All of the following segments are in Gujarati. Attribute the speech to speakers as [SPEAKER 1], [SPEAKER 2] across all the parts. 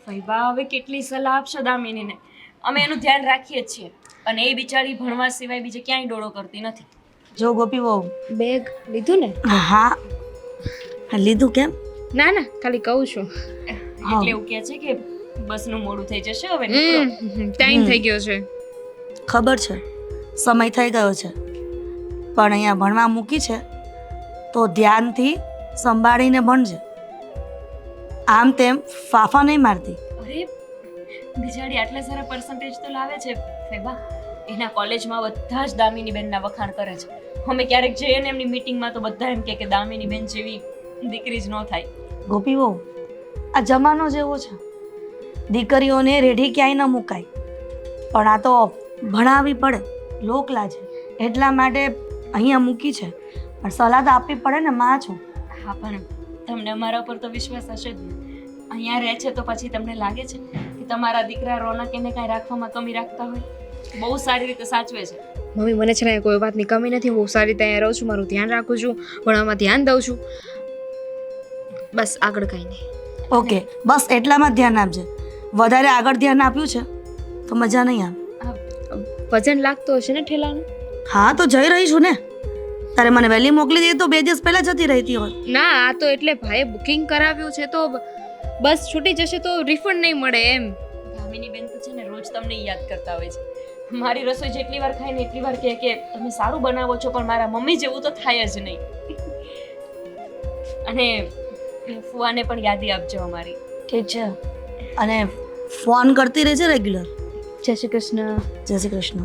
[SPEAKER 1] ફૈબા હવે કેટલી સલાહ આપશો દામિનીને? અમે એનું ધ્યાન રાખીએ જ છીએ અને એ બિચારી ભણવા સિવાય બીજે ક્યાંય ડોળો કરતી નથી.
[SPEAKER 2] જો ગોપી બહુ
[SPEAKER 3] બેગ લીધું ને?
[SPEAKER 2] હા લીધું કેમ?
[SPEAKER 3] ના ના, ખાલી કહું છું.
[SPEAKER 1] એટલે એવું કહે છે કે બસનું મોડું થઈ જશે હવે નીકળો.
[SPEAKER 3] ટાઈમ થઈ ગયો છે.
[SPEAKER 2] ખબર છે સમય થઈ ગયો છે, પણ અહીંયા ભણવા મૂકી છે તો ધ્યાનથી સંભાળીને ભણજે. આમ તેમ ફાફા નહીં મારતી.
[SPEAKER 1] અરે બિચારી આટલા સારા પર્સન્ટેજ તો લાવે છે ફૈબા. એના કોલેજમાં બધા જ દામિની બેનના વખાણ કરે છે. અમે ક્યારેક જઈએ ને એમની મીટિંગમાં તો બધા એમ કહે કે દામિની બેન જેવી દીકરી જ ન થાય.
[SPEAKER 2] ગોપી બહુ આ જમાનો જેવો છે, દીકરીઓને રેઢી ક્યાંય ન મુકાય, પણ આ તો ભણાવવી પડે, લોક લાજે એટલા માટે અહીંયા મૂકી છે. પણ સલાહ તો આપવી પડે ને, માં છો.
[SPEAKER 1] હા પણ તમને અમારા પર તો વિશ્વાસ હશે જ ને. અહીંયા રહે છે તો પછી તમને લાગે છે કે તમારા દીકરા રોનક એને કાંઈ રાખવામાં કમી રાખતા હોય? બહુ સારી રીતે સાચવે છે.
[SPEAKER 3] મમ્મી, મને છે ને કોઈ વાતની કમી નથી. હું બહુ સારી રીતે અહીંયા રહું છું, મારું ધ્યાન રાખું છું, ભણવામાં ધ્યાન દઉં છું. બસ આગળ કંઈ નહીં.
[SPEAKER 2] ઓકે, બસ એટલામાં જ ધ્યાન આપજે. વધારે આગળ ધ્યાન આપ્યું છે તો મજા નહીં આવે.
[SPEAKER 3] વજન લાગતો હશે ને ઠેલાનું?
[SPEAKER 2] હા તો જઈ રહી છું ને. તારે મને વહેલી મોકલી દે તો 2 દિવસ પહેલા જતી રહેતી હોય.
[SPEAKER 3] ના, આ તો એટલે ભાઈએ બુકિંગ કરાવ્યું છે તો બસ છૂટી જશે તો રિફંડ નહીં મળે એમ.
[SPEAKER 1] દામિની બેન તો છે ને રોજ તમને યાદ કરતા હોય છે. મારી રસોઈ જેટલી વાર ખાય ને એટલી વાર કહે કે તમે સારું બનાવો છો, પણ મારા મમ્મી જેવું તો થાય જ નહીં. અને ફુવાને પણ યાદી આપજો અમારી.
[SPEAKER 2] ઠીક છે. અને ફોન કરતી રહેજે રેગ્યુલર.
[SPEAKER 3] જય શ્રી કૃષ્ણ.
[SPEAKER 2] જય શ્રી કૃષ્ણ.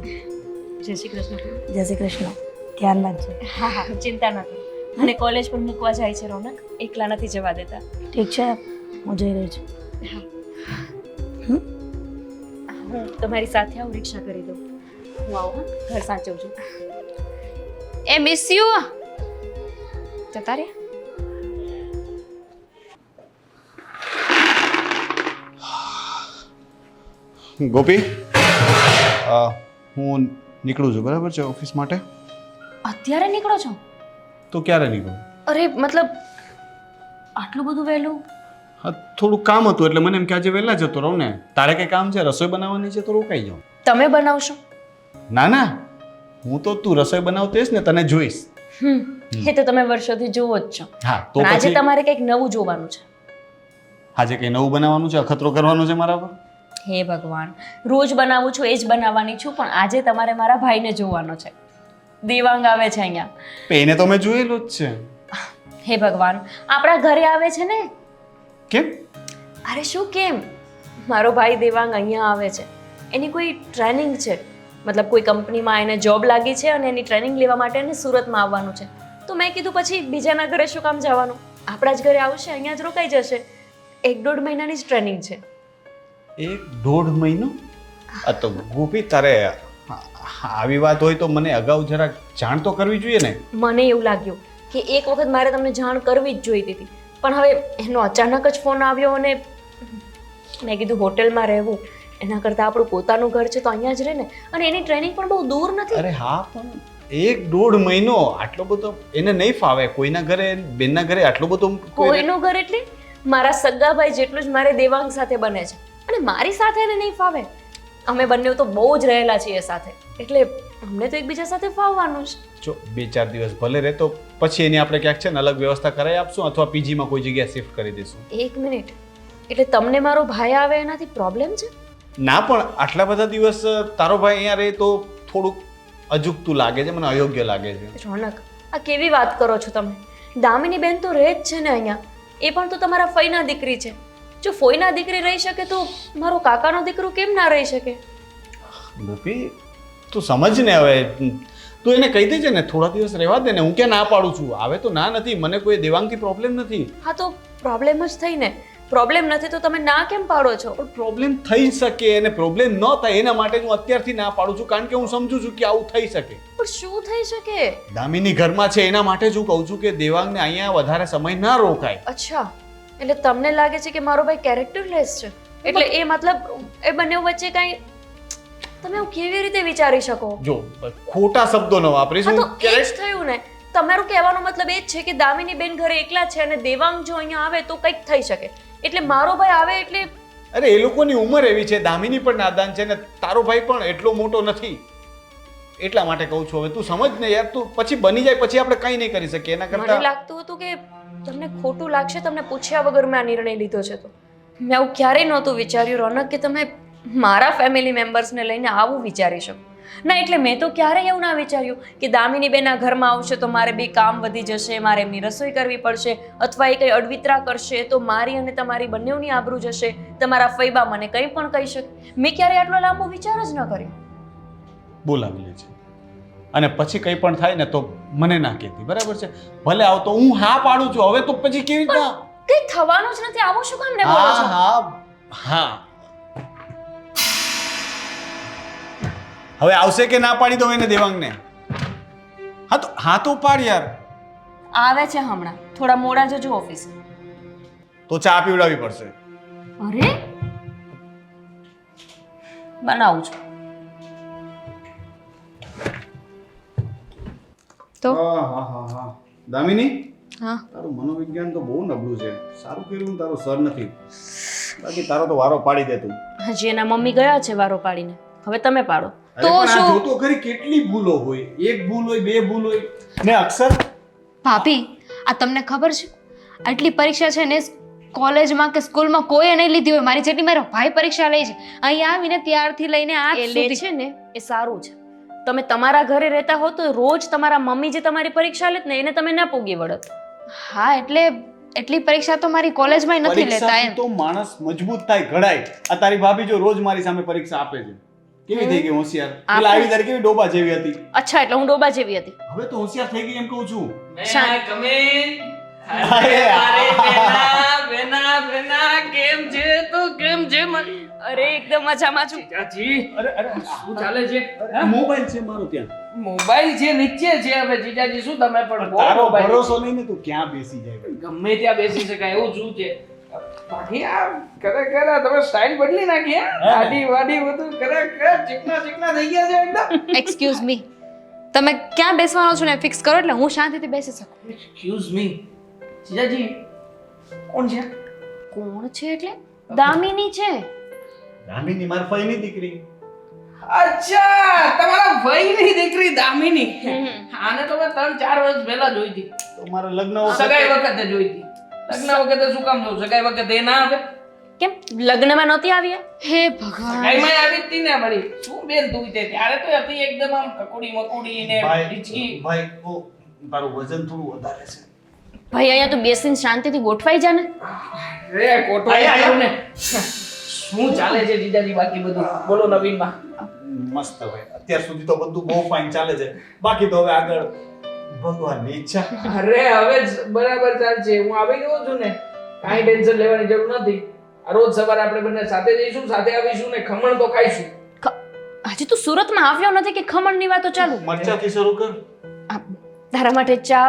[SPEAKER 1] જય શ્રી કૃષ્ણ.
[SPEAKER 2] જય શ્રી કૃષ્ણ. ધ્યાન રાખજે.
[SPEAKER 1] હા હા, ચિંતા ન કરો. અને કોલેજ પર મૂકવા જાય છે રોનક, એકલા નથી જવા દેતા.
[SPEAKER 2] ઠીક છે, હું જઈ રહી છું.
[SPEAKER 1] હું તમારી સાથે આવું, રિક્ષા કરી દઉં. હું આવું, હા, ઘર સાચવું છું.
[SPEAKER 3] એ મિસ યુ. જતા રે.
[SPEAKER 4] ગોપી, હું નીકળું છું, બરાબર છે, ઓફિસ માટે.
[SPEAKER 1] અત્યારે નીકળો છો?
[SPEAKER 4] તો ક્યારે નીકળું?
[SPEAKER 1] અરે મતલબ આટલું બધું વહેલું?
[SPEAKER 4] હા, થોડું કામ હતું એટલે મને એમ કે આજે વહેલા જતો રહું ને. તારે કંઈ કામ છે, રસોઈ બનાવવાની છે તો રોકાઈ જાઉં.
[SPEAKER 1] તમે બનાવશો?
[SPEAKER 4] ના ના, હું તો તું રસોઈ બનાવતી હશ ને તને જોઈશ.
[SPEAKER 1] એ તો તમે વર્ષોથી જુઓ જ છો.
[SPEAKER 4] હા તો
[SPEAKER 1] પણ આજે
[SPEAKER 4] પછી
[SPEAKER 1] તમારે કંઈક નવું જોવાનું છે.
[SPEAKER 4] આજે કંઈ નવું બનાવવાનું છે, અખતરો કરવાનો છે મારા પર.
[SPEAKER 1] હે ભગવાન, રોજ બનાવું છું એ જ બનાવવાની છું, પણ આજે તમારે મારા ભાઈને જોવાનો છે. દેવાંગ આવે છે અહીંયા.
[SPEAKER 4] એને તો મેં જોયેલો જ છે.
[SPEAKER 1] હે ભગવાન, આપણા ઘરે આવે છે ને.
[SPEAKER 4] કેમ?
[SPEAKER 1] અરે શું કેમ? મારો ભાઈ દેવાંગ અહીંયા આવે છે. એની કોઈ ટ્રેનિંગ છે, મતલબ કોઈ કંપનીમાં એને જોબ લાગી છે અને એની ટ્રેનિંગ લેવા માટે એને સુરતમાં આવવાનું છે. તો મેં કીધું પછી બીજાના ઘરે શું કામ જવાનું, આપણા જ ઘરે આવશે, અહીંયા જ રોકાઈ જશે. 1-1.5 મહિનાની જ ટ્રેનિંગ છે.
[SPEAKER 4] 1-1.5 મહિનો? આ તો ગોપી, તારે આવી વાત હોય તો મને અગાઉ જરાક જાણ તો કરવી જોઈએ ને.
[SPEAKER 1] મને એવું લાગ્યું કે એક વખત મારે તમને જાણ કરવી જ જોઈતી હતી, પણ હવે એનો અચાનક જ ફોન આવ્યો અને મેં કીધું હોટેલમાં રહેવું એના કરતાં આપણું પોતાનું ઘર છે તો અહીંયા જ રહે ને. અને એની ટ્રેનિંગ પણ બહુ દૂર નથી.
[SPEAKER 4] અરે હા, પણ 1-1.5 મહિનો આટલો બધો એને નહીં ફાવે. કોઈના ઘરે, બેનના ઘરે આટલો બધો
[SPEAKER 1] કોઈનું ઘર એટલે મારા સગાભાઈ જેટલું જ મારે દેવાંગ સાથે બને છે, અને મારી સાથે એને નહીં ફાવે. અમે બંને તો બહુ જ રહેલા છીએ સાથે, એટલે અમને તો એકબીજા સાથે ફાવવાનું છે.
[SPEAKER 4] જો 2-4 દિવસ ભલે રહે તો પછી એની આપણે ક્યાંક છે ને અલગ વ્યવસ્થા કરાવી આપશું અથવા પીજીમાં કોઈ જગ્યાએ શિફ્ટ કરી દઈશું.
[SPEAKER 1] 1 મિનિટ, એટલે તમને મારો ભાઈ આવે એનાથી પ્રોબ્લેમ છે?
[SPEAKER 4] ના, પણ આટલા બધા દિવસ તારો ભાઈ અહીંયા રહે તો થોડુંક અજુગતું લાગે છે, મને અયોગ્ય લાગે છે.
[SPEAKER 1] રોનક, આ કેવી વાત કરો છો તમે? દામિની બેન તો રહે જ છે ને અહીંયા, એ પણ તો તમારા ફઈના દીકરી છે. જો ફોઈના દીકરી રહી શકે તો મારો કાકાનો દીકરો કેમ ના રહી શકે?
[SPEAKER 4] ગોપી, તું સમજ ને હવે. તું એને કહી દેજે ને થોડા દિવસ રહેવા દે ને. હું ક્યાં ના પાડું છું? આવે તો ના નથી, મને કોઈ દેવાંગથી પ્રોબ્લેમ નથી.
[SPEAKER 1] હા તો પ્રોબ્લેમ જ થઈ ને. પ્રોબ્લેમ નથી તો તમે ના કેમ પાડો છો?
[SPEAKER 4] પણ પ્રોબ્લેમ થઈ શકે અને પ્રોબ્લેમ ન થાય એના માટે હું અત્યારથી ના પાડું છું, કારણ કે હું સમજુ છું કે આવું થઈ શકે.
[SPEAKER 1] પણ શું થઈ શકે?
[SPEAKER 4] દામિની ઘરમાં છે એના માટે જ હું કહું છું કે દેવાંગને અહીંયા વધારે સમય ના રોકાય.
[SPEAKER 1] અચ્છા, એટલે તમને લાગે છે કે મારો ભાઈ કેરેક્ટરલેસ છે, એટલે એ મતલબ એ બંને વચ્ચે કાંઈ, તમે એવું કેવી રીતે વિચારી શકો?
[SPEAKER 4] જો ખોટા શબ્દો ન વાપરીશ.
[SPEAKER 1] હા
[SPEAKER 4] હું
[SPEAKER 1] તો એ જ થયું ને. તમારું કહેવાનો મતલબ એ જ છે કે દામિની બેન ઘરે એકલા છે અને દેવાંગ જો અહીંયા આવે તો કંઈક થઈ શકે, એટલે મારો ભાઈ આવે એટલે
[SPEAKER 4] અરે એ લોકોની ઉંમર એવી છે, દામિની પણ નાદાન છે ને તારો ભાઈ પણ એટલો મોટો નથી, એટલા માટે કહું છું. હવે તું સમજ ને યાર, તું પછી બની જાય પછી આપણે કંઈ નહીં કરી શકીએ. એના
[SPEAKER 1] મને
[SPEAKER 4] કરતા
[SPEAKER 1] લાગતું હતું કે તમને ખોટું લાગશે, તમને પૂછ્યા વગર મેં આ નિર્ણય લીધો છે. તો મેં આવું ક્યારેય નહોતું વિચાર્યું રોનક કે તમે મારા ફેમિલી મેમ્બર્સને લઈને આવું વિચારી શકો. ના એટલે મેં તો ક્યારેય એવું ના વિચાર્યું કે દામિની બેન આ ઘરમાં આવશે તો મારે બે કામ વધી જશે, મારે એમની રસોઈ કરવી પડશે, અથવા એ કંઈ અડવિતરા કરશે તો મારી અને તમારી બંનેની આબરૂ જશે, તમારા ફૈબા મને કંઈ પણ કહી શકે. મેં ક્યારેય આટલો લાંબો વિચાર જ ન કર્યો.
[SPEAKER 4] બોલાવી લે છે અને પછી કંઈ પણ થાય ને તો મને ના કહેતી, બરાબર છે? ભલે આવતો હું હા પાડું છું, હવે તો પછી કેવી રીતના?
[SPEAKER 1] કંઈ થવાનું જ નથી, આવું શું કામ ને બોલો છો?
[SPEAKER 4] હા હા, હવે આવશે કે ના પાડી દો એને દેવાંગને? હા તો પાડ યાર.
[SPEAKER 1] આવે છે હમણાં, થોડા મોડા જજો ઓફિસે.
[SPEAKER 4] તો ચા પીવડાવવી પડશે.
[SPEAKER 1] અરે બનાવું છું.
[SPEAKER 3] તો
[SPEAKER 4] હા દામિની,
[SPEAKER 3] હા
[SPEAKER 4] તારું મનોવિજ્ઞાન તો બહુ નબળું છે. સારું કર્યું તારો સર નથી, બાકી તારો તો વારો પાડી દે તું.
[SPEAKER 1] હજી એના મમ્મી ગયા છે વારો પાડીને, હવે તમે પાડો.
[SPEAKER 4] તો શું જોતો ખરી કેટલી ભૂલો હોય, એક ભૂલ હોય, બે ભૂલ હોય ને અક્ષર.
[SPEAKER 3] ભાભી, આ તમને ખબર છે આટલી પરીક્ષા છે ને કોલેજમાં કે સ્કૂલમાં કોઈએ નહીં લીધી હોય મારી જેટલી મારો ભાઈ પરીક્ષા લે છે. અહીંયા આવીને ત્યારથી લઈને આ
[SPEAKER 1] એ લે છે ને એ સારું છે. તમે તમારા ઘરે રહેતા હો તો રોજ તમારા મમ્મી જે તમારી પરીક્ષા લેત ને એને તમે ના પૂગી વળત.
[SPEAKER 3] હા એટલે એટલી પરીક્ષા તો મારી કોલેજમાં નથી લેતા એમ.
[SPEAKER 4] તો માણસ મજબૂત થાય, ઘડાય. આ તારી ભાભી જો રોજ મારી સામે પરીક્ષા આપે છે, કેવી થઈ ગઈ હોશિયાર. પેલા આવી તારી કેવી ડોબા જેવી હતી.
[SPEAKER 1] અચ્છા એટલે હું ડોબા જેવી હતી.
[SPEAKER 4] હવે તો હોશિયાર થઈ ગઈ એમ કહું છું.
[SPEAKER 1] અરે એકદમ મજામાં છું.
[SPEAKER 4] અરે
[SPEAKER 5] શું ચાલે છે?
[SPEAKER 4] મોબાઈલ છે મારો ત્યાં.
[SPEAKER 5] મોબાઈલ છે નીચે છે. હવે જીજાજી શું તમે પણ બહુ
[SPEAKER 4] તારો
[SPEAKER 5] મોબાઈલ
[SPEAKER 4] ભરોસો નહીં ને, તું ક્યાં બેસી જાય ભાઈ?
[SPEAKER 5] ગમે ત્યાં બેસી શકાય એવું શું છે? બાકી આ ખરેખર આ તમે સ્ટાઇલ બદલી નાખી હે? દાઢી વાડી બધું ખરેખર ચીકણા થઈ ગયા છે એકદમ.
[SPEAKER 3] એક્સક્યુઝ મી, તમે ક્યાં બેસવાનો છો ને ફિક્સ કરો એટલે હું શાંતિથી બેસી શકું.
[SPEAKER 5] એક્સક્યુઝ મી જીજાજી, કોણ છે?
[SPEAKER 1] કોણ છે એટલે? દામિની છે.
[SPEAKER 4] દામિની માર ફઈની દીકરી.
[SPEAKER 5] અચ્છા, તમારા ભાઈની દીકરી દામિની. આને તો મેં 3-4 વર્ષ પહેલા જોઈ હતી.
[SPEAKER 4] તો મારા લગ્ન
[SPEAKER 5] સગાઈ વખતે જોઈ હતી. લગ્ન વખતે શું કામ જોઉં? સગાઈ વખતે એ ના આવે?
[SPEAKER 1] કેમ લગ્નમાં નહોતી આવી?
[SPEAKER 3] હે ભગવાન,
[SPEAKER 5] સગાઈમાં આવી જ હતી ને મારી. શું બેન તું તે ત્યારે તો હતી એકદમ આમ કકોડી મકોડી ને ડીચકી.
[SPEAKER 4] ભાઈ ઓ તારું વજન થોડું વધારે છે.
[SPEAKER 1] ભાઈ અહીંયા તો બેસીને શાંતિથી ગોઠવાઈ જા ને.
[SPEAKER 5] રે કોટો આવ્યું ને. શું ચાલે છે જીજાજી બાકી બધું? બોલો નવીનમાં.
[SPEAKER 4] મસ્ત ભાઈ, અત્યાર સુધી તો બધું બહુ ફાઇન ચાલે છે. બાકી તો હવે આગળ ભગવાનની ઈચ્છા.
[SPEAKER 5] અરે હવે જ બરાબર ચાલશે. હું આવી ગયો છું ને, કાંઈ ટેન્શન લેવાની જરૂર નથી. આ રોજ સવારે આપણે બંને સાથે જઈશું, સાથે આવીશું ને ખમણ તો ખાઈશું.
[SPEAKER 1] હજી તું સુરતમાં આવ્યો નથી કે ખમણની વાતો ચાલુ?
[SPEAKER 4] મરચાથી શરૂ કર.
[SPEAKER 1] આ, તારા માટે ચા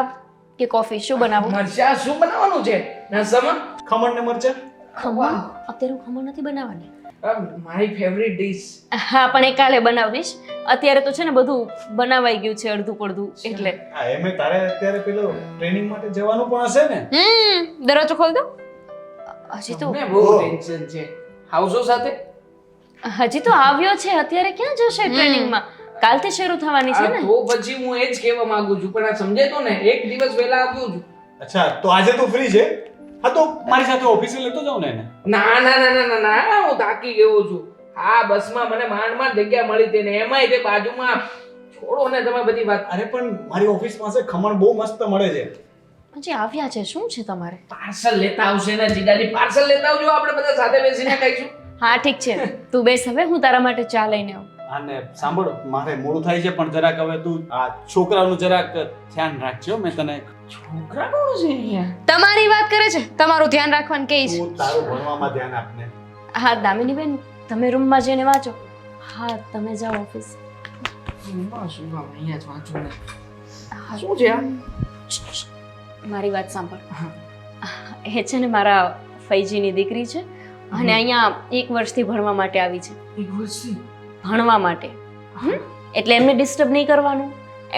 [SPEAKER 1] કે કોફી શું બનાવું?
[SPEAKER 5] મરચા શું બનાવવાનું છે નાસ્તામાં?
[SPEAKER 4] ખમણ ને મરચા.
[SPEAKER 1] ખમણ અત્યારે હું ખમણ નથી બનાવવાની.
[SPEAKER 5] મારી ફેવરિટ ડીશ.
[SPEAKER 1] હા પણ એ કાલે બનાવીશ. અત્યારે તો છે ને બધું બનાવાઈ ગયું છે અડધું પડધું એટલે.
[SPEAKER 4] હા એમે તારે અત્યારે પેલો ટ્રેનિંગ માટે જવાનું પણ હશે ને?
[SPEAKER 3] દરવાજો ખોલ દો.
[SPEAKER 1] હજી તો
[SPEAKER 5] મને બહુ ટેન્શન છે. હાઉસો સાથે
[SPEAKER 1] હજી તો આવ્યો છે, અત્યારે ક્યાં જશે ટ્રેનિંગમાં? કાલથી શરૂ થવાની છે ને.
[SPEAKER 5] તો પછી હું એ જ કહેવા માંગુ છું, પણ આ સમજે તો ને એક દિવસ પહેલા આવ્યો છું.
[SPEAKER 4] અચ્છા તો આજે તું ફ્રી છે? હા તો મારી સાથે ઓફિસે લેતો જાઉં ને એને.
[SPEAKER 5] ના ના ના ના ના ના, હું થાકી ગયો છું. આ બસમાં મને માંડ જગ્યા મળી હતી ને એમાંય તે બાજુમાં. છોડો ને તમે બધી વાત.
[SPEAKER 4] અરે પણ મારી ઓફિસ પાસે ખમણ બહુ મસ્ત મળે છે.
[SPEAKER 1] હજી આવ્યા છે, શું છે તમારે?
[SPEAKER 5] પાર્સલ લેતા આવશે ને જીજાજી, પાર્સલ લેતા આવજો, આપણે બધા સાથે બેસીને ખાઈશું.
[SPEAKER 1] હા ઠીક છે, તું બેસ હવે, હું તારા માટે ચા લઈને આવું.
[SPEAKER 4] અને સાંભળ, મારે મોડું થાય છે પણ જરાક હવે તું આ છોકરાનું જરાક ધ્યાન રાખજો. મેં તને
[SPEAKER 5] છોકરા કોણ છે અહીંયા?
[SPEAKER 3] તમારી વાત કરે છે, તમારું ધ્યાન રાખવાનું કે છે.
[SPEAKER 4] તું તારું ભણવામાં ધ્યાન આપને.
[SPEAKER 1] હા દામિની બેન, તમે રૂમમાં જઈને વાંચો. હા તમે જાઓ ઓફિસ.
[SPEAKER 5] શું કામ અહીંયા જ વાંચું ને? શું છે આ?
[SPEAKER 1] મારી વાત સાંભળ. એ છે ને મારા ફૈજીની દીકરી છે અને અહીંયા 1 વર્ષથી ભણવા માટે આવી છે.
[SPEAKER 5] એક વર્ષથી
[SPEAKER 1] ભણવા માટે. એટલે એમને ડિસ્ટર્બ નહીં કરવાનું,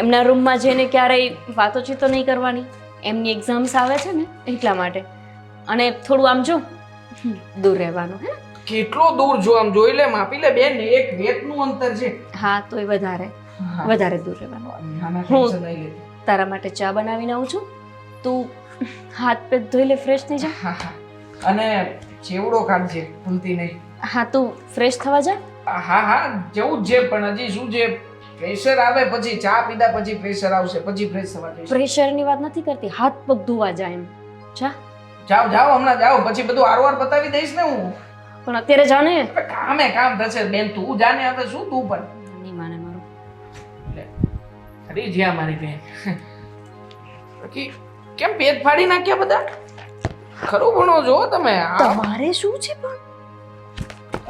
[SPEAKER 1] એમના રૂમમાં જઈને ક્યારેય વાતોચીતો નહીં કરવાની. એમની એક્ઝામ્સ આવે છે ને એટલા માટે. અને થોડું આમ જો દૂર રહેવાનું. હે
[SPEAKER 5] કેટલો દૂર જો આમ જોઈ લે માપી લે બેન, એક રેતનું અંતર છે.
[SPEAKER 1] હા તોય વધારે દૂર રહેવાનું.
[SPEAKER 5] નાના
[SPEAKER 1] હું-
[SPEAKER 5] ટેન્શન નહીં લેતી.
[SPEAKER 1] તારા માટે ચા બનાવીને આવું છું, તું હાથ પગ ધોઈ લે, ફ્રેશ થઈ જા.
[SPEAKER 5] હા હા. અને ચેવડો ખાધશે ભૂલતી નહીં.
[SPEAKER 1] હા તું ફ્રેશ થવા જા.
[SPEAKER 5] હા હા જવું જ છે, પણ હજી શું છે, પ્રેશર આવે પછી ચા પીધા પછી પ્રેશર આવશે, પછી ફ્રેશ થવા જઈશ.
[SPEAKER 1] પ્રેશરની વાત નથી કરતી, હાથ પગ ધોવા જા એમ. જા.
[SPEAKER 5] જાઓ જાઓ હમણાં જાઓ, પછી બધું આરવાર પતાવી દઈશ ને હું.
[SPEAKER 1] પણ અત્યારે જા ને.
[SPEAKER 5] હવે કામે કામ થશે બેન, તું જાને હવે શું તું પણ.
[SPEAKER 1] નહીં માને મારું.
[SPEAKER 5] લે, અરે જ્યાં મારી બેન. બાકી કેમ પેટ ફાડી નાખ્યા બધા? ખરું ભણો જો તમે.
[SPEAKER 1] તમારે શું છે પણ?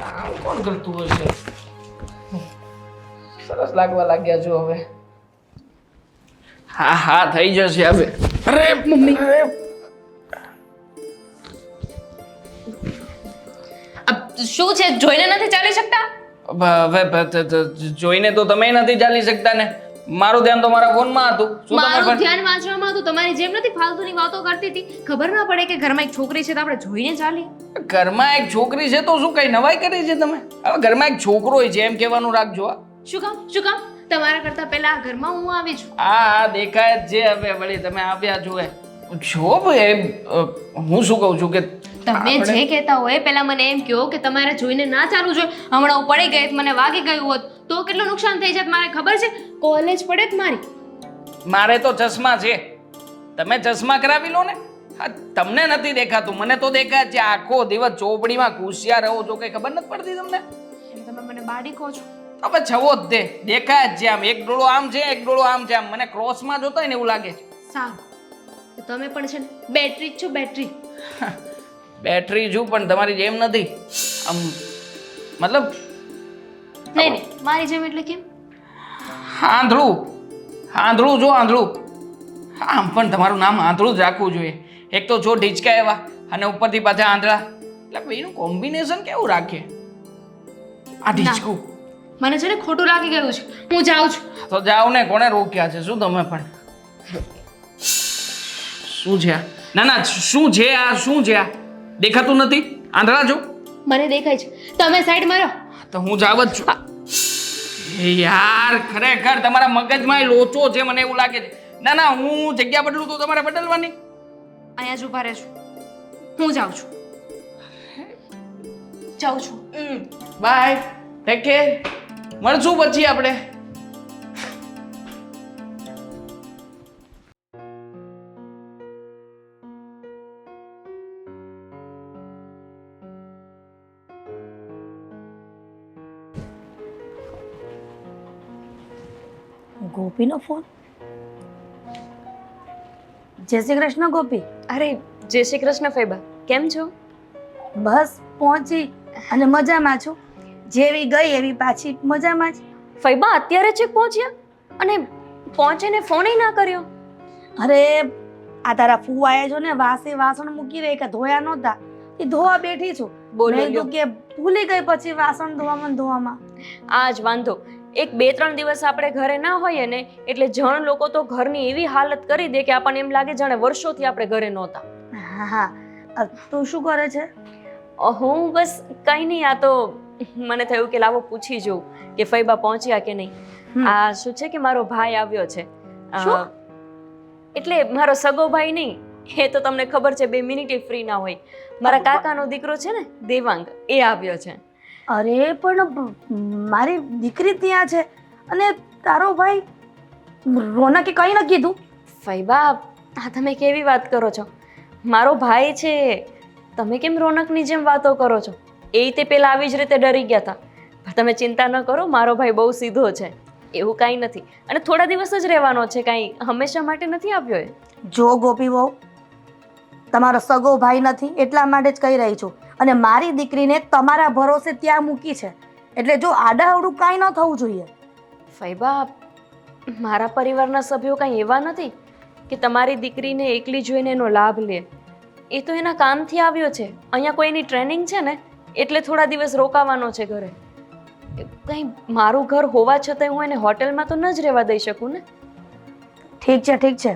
[SPEAKER 5] આમ કોણ કરતું હશે? સરસ લાગવા લાગ્યા છો હવે. હા હા થઈ જશે હવે. અરે મમ્મી,
[SPEAKER 3] શું છે, જોઈને નથી ચાલી શકતા?
[SPEAKER 5] હવે જોઈને તો તમે નથી ચાલી શકતા ને. મારું ધ્યાન તો મારા ફોનમાં હતું. શું તમે
[SPEAKER 3] મારું
[SPEAKER 5] પણ
[SPEAKER 3] ધ્યાન વાંચવામાં હતું, તમારી જેમ નથી ફાલતુની વાતો કરતી હતી. ખબર ના પડે કે ઘરમાં એક છોકરી છે તો આપણે જોઈને ચાલીએ.
[SPEAKER 5] ઘરમાં એક છોકરી છે તો શું કઈ નવાઈ કરી છે તમે? હવે ઘરમાં એક છોકરો હોય છે એમ કહેવાનું રાખજો. હા
[SPEAKER 3] શું કામ શું કામ? તમારા કરતા પહેલા આ ઘરમાં હું આવી છું.
[SPEAKER 5] હા દેખાય જ છે. હવે વળી તમે આવ્યા છો એ જો ભાઈ, હું શું કહું છું કે
[SPEAKER 3] તમે જે કહેતા હોય પહેલા મને એમ કહો કે તમારે જોઈને ના ચાલવું જોઈએ. હમણાં હું પડી ગઈ, મને વાગી ગયું હોત તો કેટલું નુકસાન થઈ જાત મારે ખબર છે. કોલેજ પડે જ મારી.
[SPEAKER 5] મારે તો ચશ્મા છે, તમે ચશ્મા કરાવી લો ને. હા તમને નથી દેખાતું, મને તો દેખાય છે. આખો દિવસ ચોપડીમાં ઘૂસ્યા રહો છો, કઈ ખબર નથી પડતી તમને?
[SPEAKER 3] એટલે તમે મને બાડી કહો છો.
[SPEAKER 5] હવે છવો જ તે દેખાય જ છે. આમ એક ડોળો આમ છે, એક ડોળો આમ છે. આમ મને ક્રોસમાં જોતો હોય ને એવું લાગે છે.
[SPEAKER 3] સારું, તો તમે પણ છે ને બેટરી જ છો, બેટરી.
[SPEAKER 5] બેટરી છું પણ તમારી જેમ નથી. આમ મતલબ
[SPEAKER 3] નહીં નહીં, મારી જેમ એટલે કેમ?
[SPEAKER 5] આંધળું આંધળું જો આંધળું. આમ પણ તમારું નામ આંધળું જ રાખવું જોઈએ. એક તો જો ઢીચકા એવા અને ઉપરથી પાછા આંધળા, એટલે બેનું કોમ્બિનેશન કેવું રાખીએ? આ ઢીચકું
[SPEAKER 3] મને છે ને ખોટું લાગી ગયું છે, હું જાઉં છું.
[SPEAKER 5] તો જાઓ ને, કોણે રોક્યા છે? શું તમે પણ શું છે આ? ના ના શું છે આ? શું છે આ? દેખાતું નથી? આંધળા છો?
[SPEAKER 3] મને દેખાય છે, તમે સાઈડ મારો.
[SPEAKER 5] તો હું જાવ જ છું. એ યાર ખરેખર તમારા મગજમાં એ લોચો છે, મને એવું લાગે છે. ના ના હું જગ્યા બદલું તો તમારે બદલવાની.
[SPEAKER 3] અહીંયા જ ઊભા રહેજો, હું જાઉં છું. જાઉં છું.
[SPEAKER 5] Bye, take care. મળશું પછી આપણે.
[SPEAKER 2] ગોપીનો ફોન. જય શ્રી કૃષ્ણ ગોપી.
[SPEAKER 1] અરે જય શ્રી કૃષ્ણ ફૈબા, કેમ છો?
[SPEAKER 2] બસ પહોંચી અને મજામાં છું. જેવી ગઈ એવી પાછી મજામાં જ.
[SPEAKER 1] ફૈબા અત્યારે છેક પહોંચ્યા અને પહોંચીને ફોન ના કર્યો?
[SPEAKER 2] અરે આ તારા ફુવાએ જો ને વાસે વાસણ મૂકી રહી કે ધોયા નહોતા, એ ધોવા બેઠી છું.
[SPEAKER 1] બોલો
[SPEAKER 2] મેં
[SPEAKER 1] લ્યો.
[SPEAKER 2] કીધું કે ભૂલી ગઈ પછી વાસણ ધોવામાં.
[SPEAKER 1] આ જ વાંધો. એક 2-3 દિવસ આપણે ઘરે ના હોઈએ ને એટલે જણ લોકો તો ઘરની એવી હાલત કરી દે કે આપણને એમ લાગે જાણે વર્ષોથી આપણે ઘરે નહોતા.
[SPEAKER 2] હા હા. તું શું કરે છે?
[SPEAKER 1] હું બસ કંઈ નહીં, આ તો મને થયું કે લાવો પૂછી જોઉં કે ફૈબા પહોંચ્યા કે નહીં. આ શું છે કે મારો ભાઈ આવ્યો છે.
[SPEAKER 2] શું?
[SPEAKER 1] એટલે મારો સગો ભાઈ નહીં, એ તો તમને ખબર છે 2 મિનિટે ફ્રી ના હોય. મારા કાકાનો દીકરો છે ને દેવાંગ, એ આવ્યો છે.
[SPEAKER 2] અરે પણ મારી દીકરી ત્યાં છે અને તારો ભાઈ રોનકે કંઈ ન કીધું?
[SPEAKER 1] ફૈબા આ તમે કેવી વાત કરો છો? મારો ભાઈ છે, તમે કેમ રોનકની જેમ વાતો કરો છો? એ તે પેલા આવી જ રીતે ડરી ગયા હતા. પણ તમે ચિંતા ન કરો, મારો ભાઈ બહુ સીધો છે, એવું કાંઈ નથી. અને થોડા દિવસ જ રહેવાનો છે, કાંઈ હંમેશા માટે નથી આવ્યો એ.
[SPEAKER 2] જો ગોપી બહુ, તમારો સગો ભાઈ નથી એટલા માટે જ કહી રહી છું. અને મારી દીકરીને તમારા ભરોસે ત્યાં મૂકી છે, એટલે જો આડાઅવડું કાંઈ ન થવું જોઈએ.
[SPEAKER 1] ફૈબા મારા પરિવારના સભ્યો કાંઈ એવા નથી કે તમારી દીકરીને એકલી જોઈને એનો લાભ લે. એ તો એના કામથી આવ્યો છે, અહીંયા કોઈની ટ્રેનિંગ છે ને એટલે થોડા દિવસ રોકાવાનો છે ઘરે. કંઈ મારું ઘર હોવા છતાંય હું એને હોટેલમાં તો ન જ રહેવા દઈ શકું ને.
[SPEAKER 2] ઠીક છે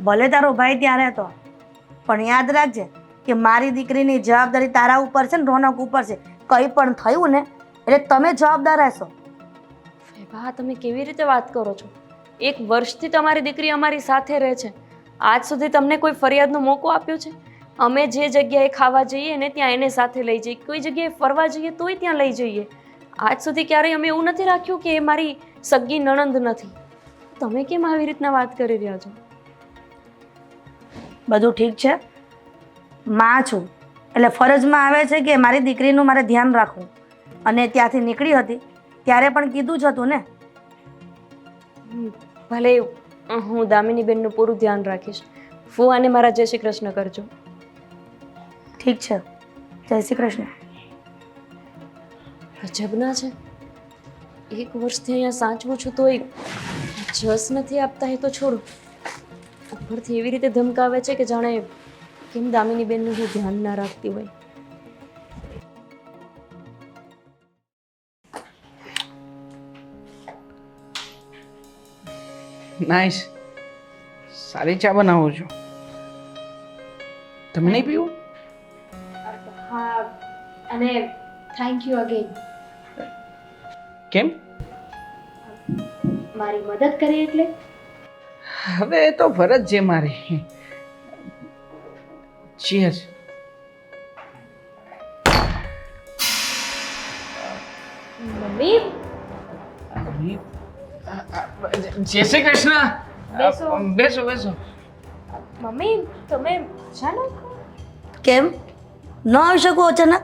[SPEAKER 2] ભલે તારો ભાઈ ત્યાં રહેતો, પણ યાદ રાખજે કે મારી દીકરીની જવાબદારી તારા ઉપર છે ને રોનક ઉપર છે. કંઈ પણ થયું ને એટલે તમે જવાબદાર રહેશો.
[SPEAKER 1] ફેબા તમે કેવી રીતે વાત કરો છો? 1 વર્ષથી તમારી દીકરી અમારી સાથે રહે છે. આજ સુધી તમને કોઈ ફરિયાદનો મોકો આપ્યો છે? અમે જે જગ્યાએ ખાવા જઈએ ને ત્યાં એને સાથે લઈ જઈએ, કોઈ જગ્યાએ ફરવા જઈએ તોય ત્યાં લઈ જઈએ. આજ સુધી ક્યારેય અમે એવું નથી રાખ્યું કે એ મારી સગી નણંદ નથી. તમે કેમ આવી રીતના વાત કરી રહ્યા છો?
[SPEAKER 2] બધું ઠીક છે. માં છું એટલે ફરજમાં આવે છે કે મારી દીકરીનું મારે ધ્યાન રાખવું. અને ત્યાંથી નીકળી હતી ત્યારે પણ કીધું જ હતું ને.
[SPEAKER 1] ભલે હું દામિની બેનનું પૂરું ધ્યાન રાખીશ. ફુવાને મારા જય શ્રી કૃષ્ણ કરજો.
[SPEAKER 2] ઠીક છે, જય શ્રી કૃષ્ણ.
[SPEAKER 1] ગજબના છે, 1 વર્ષથી અહીંયા સાચવું છું તોય જસ નથી આપતા. એ તો છોડો, ઉપરથી એવી રીતે ધમકાવે છે કે જાણે કેમ દામિની બેનનું હું ધ્યાન ના રાખતી હોય.
[SPEAKER 5] નાઈસ, સારી ચા બનાવો છો. તમે નહીં પીવું?
[SPEAKER 3] હા, અને થેન્ક યુ અગેન.
[SPEAKER 5] કેમ?
[SPEAKER 3] મારી મદદ કરી એટલે?
[SPEAKER 5] હવે એ તો ફરજ છે મારી. ચીયર્સ.
[SPEAKER 1] મમ્મી
[SPEAKER 5] જય શ્રી કૃષ્ણ.
[SPEAKER 1] બેસો.
[SPEAKER 5] બેસો બેસો.
[SPEAKER 1] મમ્મી તમે અચાનક?
[SPEAKER 2] કેમ ન આવી શકું અચાનક?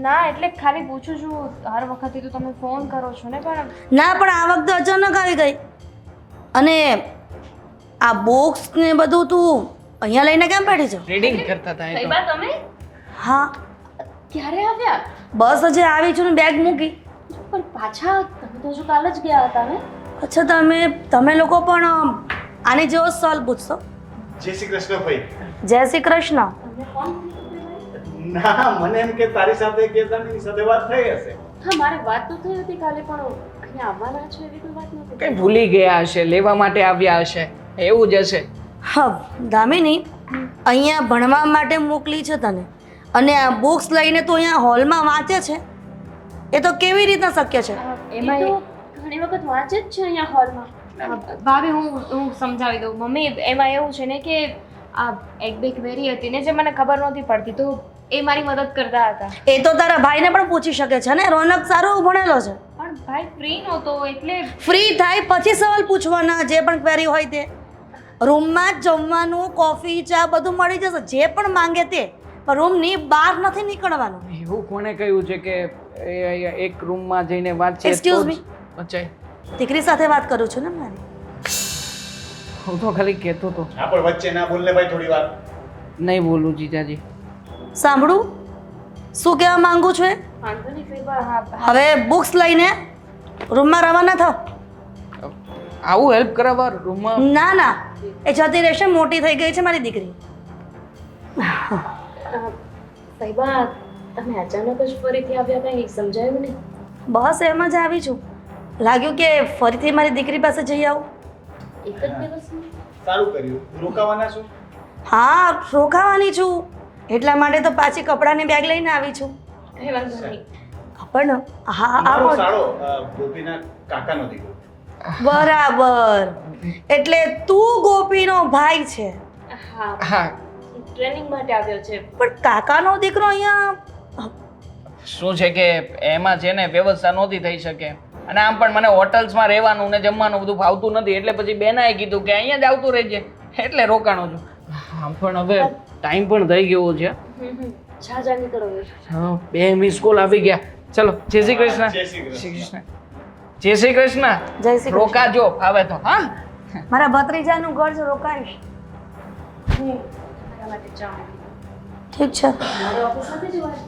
[SPEAKER 1] ના એટલે ખાલી પૂછું છું, હર વખતે તો તમે ફોન કરો છો ને, પણ
[SPEAKER 2] ના, પણ આ વખતે અચાનક આવી ગઈ. અને આ બોક્સ ને બધું તું અહીંયા લઈને કેમ બેઠી છો?
[SPEAKER 5] રીડિંગ કરતા હતા એ તો.
[SPEAKER 1] સાહેબા તમે
[SPEAKER 2] હા,
[SPEAKER 1] ક્યારે આવ્યા?
[SPEAKER 2] બસ હજી આવી છું ને બેગ મૂકી.
[SPEAKER 1] પણ પાછા તમે તો હજુ કાલ જ ગયા હતા ને?
[SPEAKER 2] અચ્છા, તમે લોકો પણ આની જેવો જ સવાલ પૂછશો?
[SPEAKER 4] જય શ્રી કૃષ્ણ ભાઈ.
[SPEAKER 2] જય શ્રી કૃષ્ણ.
[SPEAKER 1] તમને ફોન
[SPEAKER 4] ના, મને એમ કે તારી સાથે કે તારી સાથે વાત થઈ હશે.
[SPEAKER 1] હા, મારે વાત તો થઈ હતી કાલે, પણ અહીંયા આવવાના છો એવી કોઈ વાત નથી.
[SPEAKER 5] કઈ ભૂલી ગયા હશે, લેવા માટે આવ્યા હશે, એવું જ હશે.
[SPEAKER 2] હા દામિની, અહીંયા ભણવા માટે મોકલી છે તને, અને આ બુક્સ લઈને તું અહીંયા હોલમાં વાંચે છે, એ તો કેવી રીતના શક્ય છે?
[SPEAKER 1] એમાં તો ઘણી વખત વાંચે જ છે અહીંયા હોલમાં.
[SPEAKER 3] ભાભી હું સમજાવી દઉં. મમ્મી એમાં એવું છે ને કે આ એક બે ક્વેરી હતી ને જે મને ખબર નહોતી પડતી, તો એ મારી મદદ કરતા હતા.
[SPEAKER 2] એ તો તારા ભાઈને પણ પૂછી શકે છે ને, રોનક સારો ભણેલો છે.
[SPEAKER 3] પણ ભાઈ ફ્રી નહોતો એટલે
[SPEAKER 2] ફ્રી થાય પછી સવાલ પૂછવાના, જે પણ ક્વેરી હોય તે. રૂમમાં જ જમવાનું, કોફી, ચા બધું મળી જશે, જે પણ માંગે તે. પણ રૂમની બહાર નથી નીકળવાનું.
[SPEAKER 5] એવું કોણે કહ્યું છે કે એક રૂમમાં જઈને વાંચે?
[SPEAKER 2] Excuse me?
[SPEAKER 5] અચ્છા,
[SPEAKER 2] દીકરી સાથે વાત કરું છું ને મારી.
[SPEAKER 5] હું તો ખાલી કહેતો હતો.
[SPEAKER 4] હા, પણ વચ્ચે ના બોલને ભાઈ થોડી વાર.
[SPEAKER 5] નહીં બોલું જીજાજી.
[SPEAKER 2] સાંભળું શું કહેવા માંગુ છું એ?
[SPEAKER 1] વાંધો નહીં ફેબા. હા
[SPEAKER 2] હવે બુક્સ લઈને રૂમમાં રવાના થાવ.
[SPEAKER 5] આવું હેલ્પ કરાવવા રૂમમાં?
[SPEAKER 2] ના ના, એ જતી રહેશે, મોટી થઈ ગઈ છે મારી દીકરી.
[SPEAKER 1] સાહેબા તમે અચાનક જ ફરીથી આવ્યા, કંઈ સમજાયું નહીં?
[SPEAKER 2] બસ એમ જ આવી છું. લાગ્યું કે ફરીથી મારી દીકરી પાસે જઈ આવું.
[SPEAKER 1] એક જ દિવસમાં?
[SPEAKER 4] સારું કર્યું. રોકાવાના છો?
[SPEAKER 2] હા, રોકાવાની છું, એટલા માટે તો પાછી કપડાની બેગ લઈને આવી છું.
[SPEAKER 1] કંઈ વાંધો નહીં.
[SPEAKER 2] પણ હા
[SPEAKER 4] મારો
[SPEAKER 2] આવો.
[SPEAKER 4] સાળો ગોપીના કાકાનો દીકરો.
[SPEAKER 2] બરાબર, એટલે તું ગોપીનો ભાઈ છે,
[SPEAKER 1] હા,
[SPEAKER 5] હા.
[SPEAKER 1] ટ્રેનિંગ માટે આવ્યો છે.
[SPEAKER 2] પણ કાકાનો દીકરો અહીંયા?
[SPEAKER 5] શું છે કે એમાં છે ને વ્યવસ્થા નહોતી થઈ શકે, અને આમ પણ મને હોટલ્સમાં રહેવાનું ને જમવાનું બધું ફાવતું નથી, એટલે પછી બેનાએ કીધું કે અહીંયા જ આવતું રહેજે, એટલે રોકાણો છું. આમ પણ હવે ટાઈમ પણ થઈ ગયો છે.
[SPEAKER 1] જા નીકળો.
[SPEAKER 5] હા, 2 મિસ કોલ આવી ગયા. ચલો, જય શ્રી કૃષ્ણ.
[SPEAKER 4] જય શ્રી કૃષ્ણ.
[SPEAKER 5] જય શ્રી કૃષ્ણ.
[SPEAKER 2] જય શ્રી કૃષ્ણ.
[SPEAKER 5] રોકાજો આવે તો. હા,
[SPEAKER 2] મારા ભત્રીજાનું ઘર છે, રોકાઈશ.
[SPEAKER 1] હું તમારા માટે ચા મૂકી દઉં.
[SPEAKER 2] ઠીક છે.
[SPEAKER 1] મારે ઓફિસ નથી જવાનું.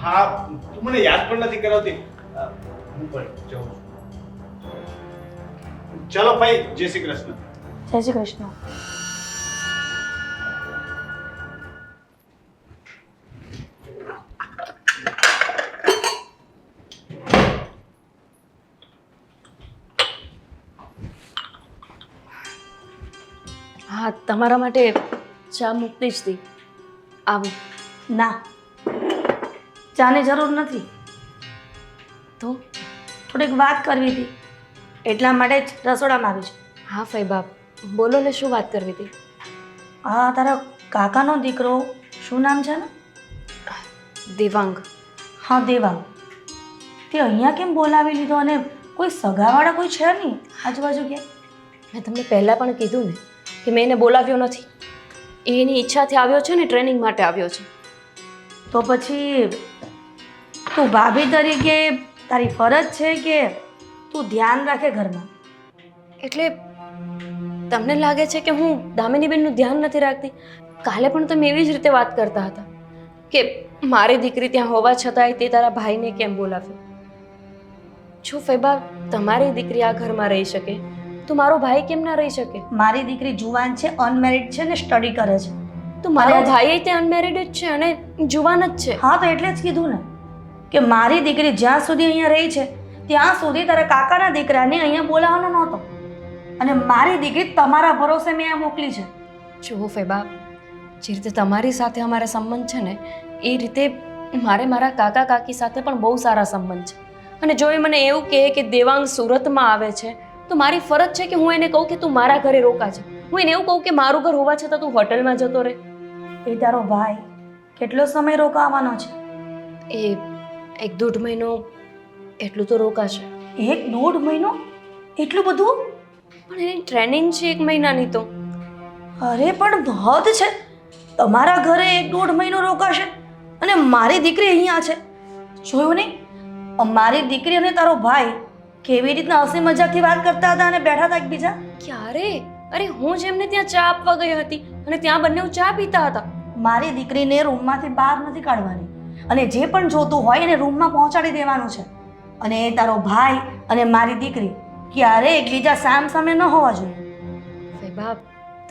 [SPEAKER 4] હા, તું મને યાદ પણ નથી કરાવતી. હું પણ જાઉં છું. ચલો ભાઈ, જય શ્રી કૃષ્ણ.
[SPEAKER 2] જય શ્રી કૃષ્ણ.
[SPEAKER 1] હા, તમારા માટે ચા મૂકતી જ હતી. આવું.
[SPEAKER 2] ના, ચાની જરૂર નથી.
[SPEAKER 1] તો
[SPEAKER 2] થોડીક વાત કરવી હતી એટલા માટે જ રસોડામાં આવી છે.
[SPEAKER 1] હા ફૈબા, બોલો ને, શું વાત કરવી હતી?
[SPEAKER 2] હા, તારા કાકાનો દીકરો, શું નામ છે ને?
[SPEAKER 1] દેવાંગ.
[SPEAKER 2] હા, દેવાંગ. તે અહીંયા કેમ બોલાવી લીધો? અને કોઈ સગાવાળા કોઈ છે નહીં આજુબાજુ ક્યાંય?
[SPEAKER 1] મેં તમને પહેલાં પણ કીધું ને કે મેં એને બોલાવ્યો નથી. એ એની ઈચ્છાથી આવ્યો છે ને, ટ્રેનિંગ માટે આવ્યો છે.
[SPEAKER 2] તો પછી તું ભાભી તરીકે તારી ફરજ છે કે તું ધ્યાન રાખે ઘરમાં?
[SPEAKER 1] એટલે તમને લાગે છે કે હું દામિનીબેનનું ધ્યાન નથી રાખતી? કાલે પણ તમે એવી જ રીતે વાત કરતા હતા કે મારી દીકરી ત્યાં હોવા છતાંય તે તારા ભાઈને કેમ બોલાવ્યો. જો ફૈબા, તમારી દીકરી આ ઘરમાં રહી શકે તો મારો ભાઈ કેમ ના રહી શકે?
[SPEAKER 2] મારી દીકરી જુવાન છે, અનમેરિડ છે ને સ્ટડી કરે છે.
[SPEAKER 1] તો મારો ભાઈ તે અનમેરિડ જ છે અને જુવાન જ છે.
[SPEAKER 2] હા, તો એટલે જ કીધું ને કે મારી દીકરી જ્યાં સુધી અહીંયા રહી છે ત્યાં સુધી તારા કાકાના દીકરાને અહીંયા બોલાવવાનો નહોતો, અને મારી દીકરી તમારા ભરોસે મેં આ મોકલી છે.
[SPEAKER 1] જુઓ ફૈબા, જે રીતે તમારી સાથે અમારા સંબંધ છે ને, એ રીતે મારા કાકા કાકી સાથે પણ બહુ સારા સંબંધ છે. અને જો એ મને એવું કહે કે દેવાંગ સુરતમાં આવે છે તો મારી ફરજ છે કે હું એને કહું કે તું મારા ઘરે રોકાજે. હું એને એવું કહું કે મારું ઘર હોવા છતાં તું હોટલમાં જતો રહે.
[SPEAKER 2] એ તારો ભાઈ કેટલો સમય રોકાવાનો છે?
[SPEAKER 1] એ 1-1.5 મહિનો એટલું તો રોકાશે.
[SPEAKER 2] 1-1.5 મહિનો? એટલું બધું?
[SPEAKER 1] પણ એની ટ્રેનિંગ છે 1 મહિનાની તો.
[SPEAKER 2] અરે પણ હદ છે. તમારા ઘરે 1-1.5 મહિનો રોકાશે અને મારી દીકરી અહીંયા છે. જોયું નહીં? મારી દીકરી અને તારો ભાઈ કેવી રીતના હસી મજાકથી વાત કરતા હતા અને બેઠા હતા એકબીજા.
[SPEAKER 1] ક્યારે? અરે હું જ એમને ત્યાં ચા આપવા ગઈ હતી અને ત્યાં બંને ચા પીતા હતા.
[SPEAKER 2] મારી દીકરીને રૂમમાંથી બહાર નથી કાઢવાની, અને જે પણ જોતું હોય એને રૂમમાં પહોંચાડી દેવાનું છે. અને એ તારો ભાઈ અને મારી દીકરી ક્યારે એકબીજા સામ સામે ન હોવા જોઈએ.
[SPEAKER 1] ફૈબા,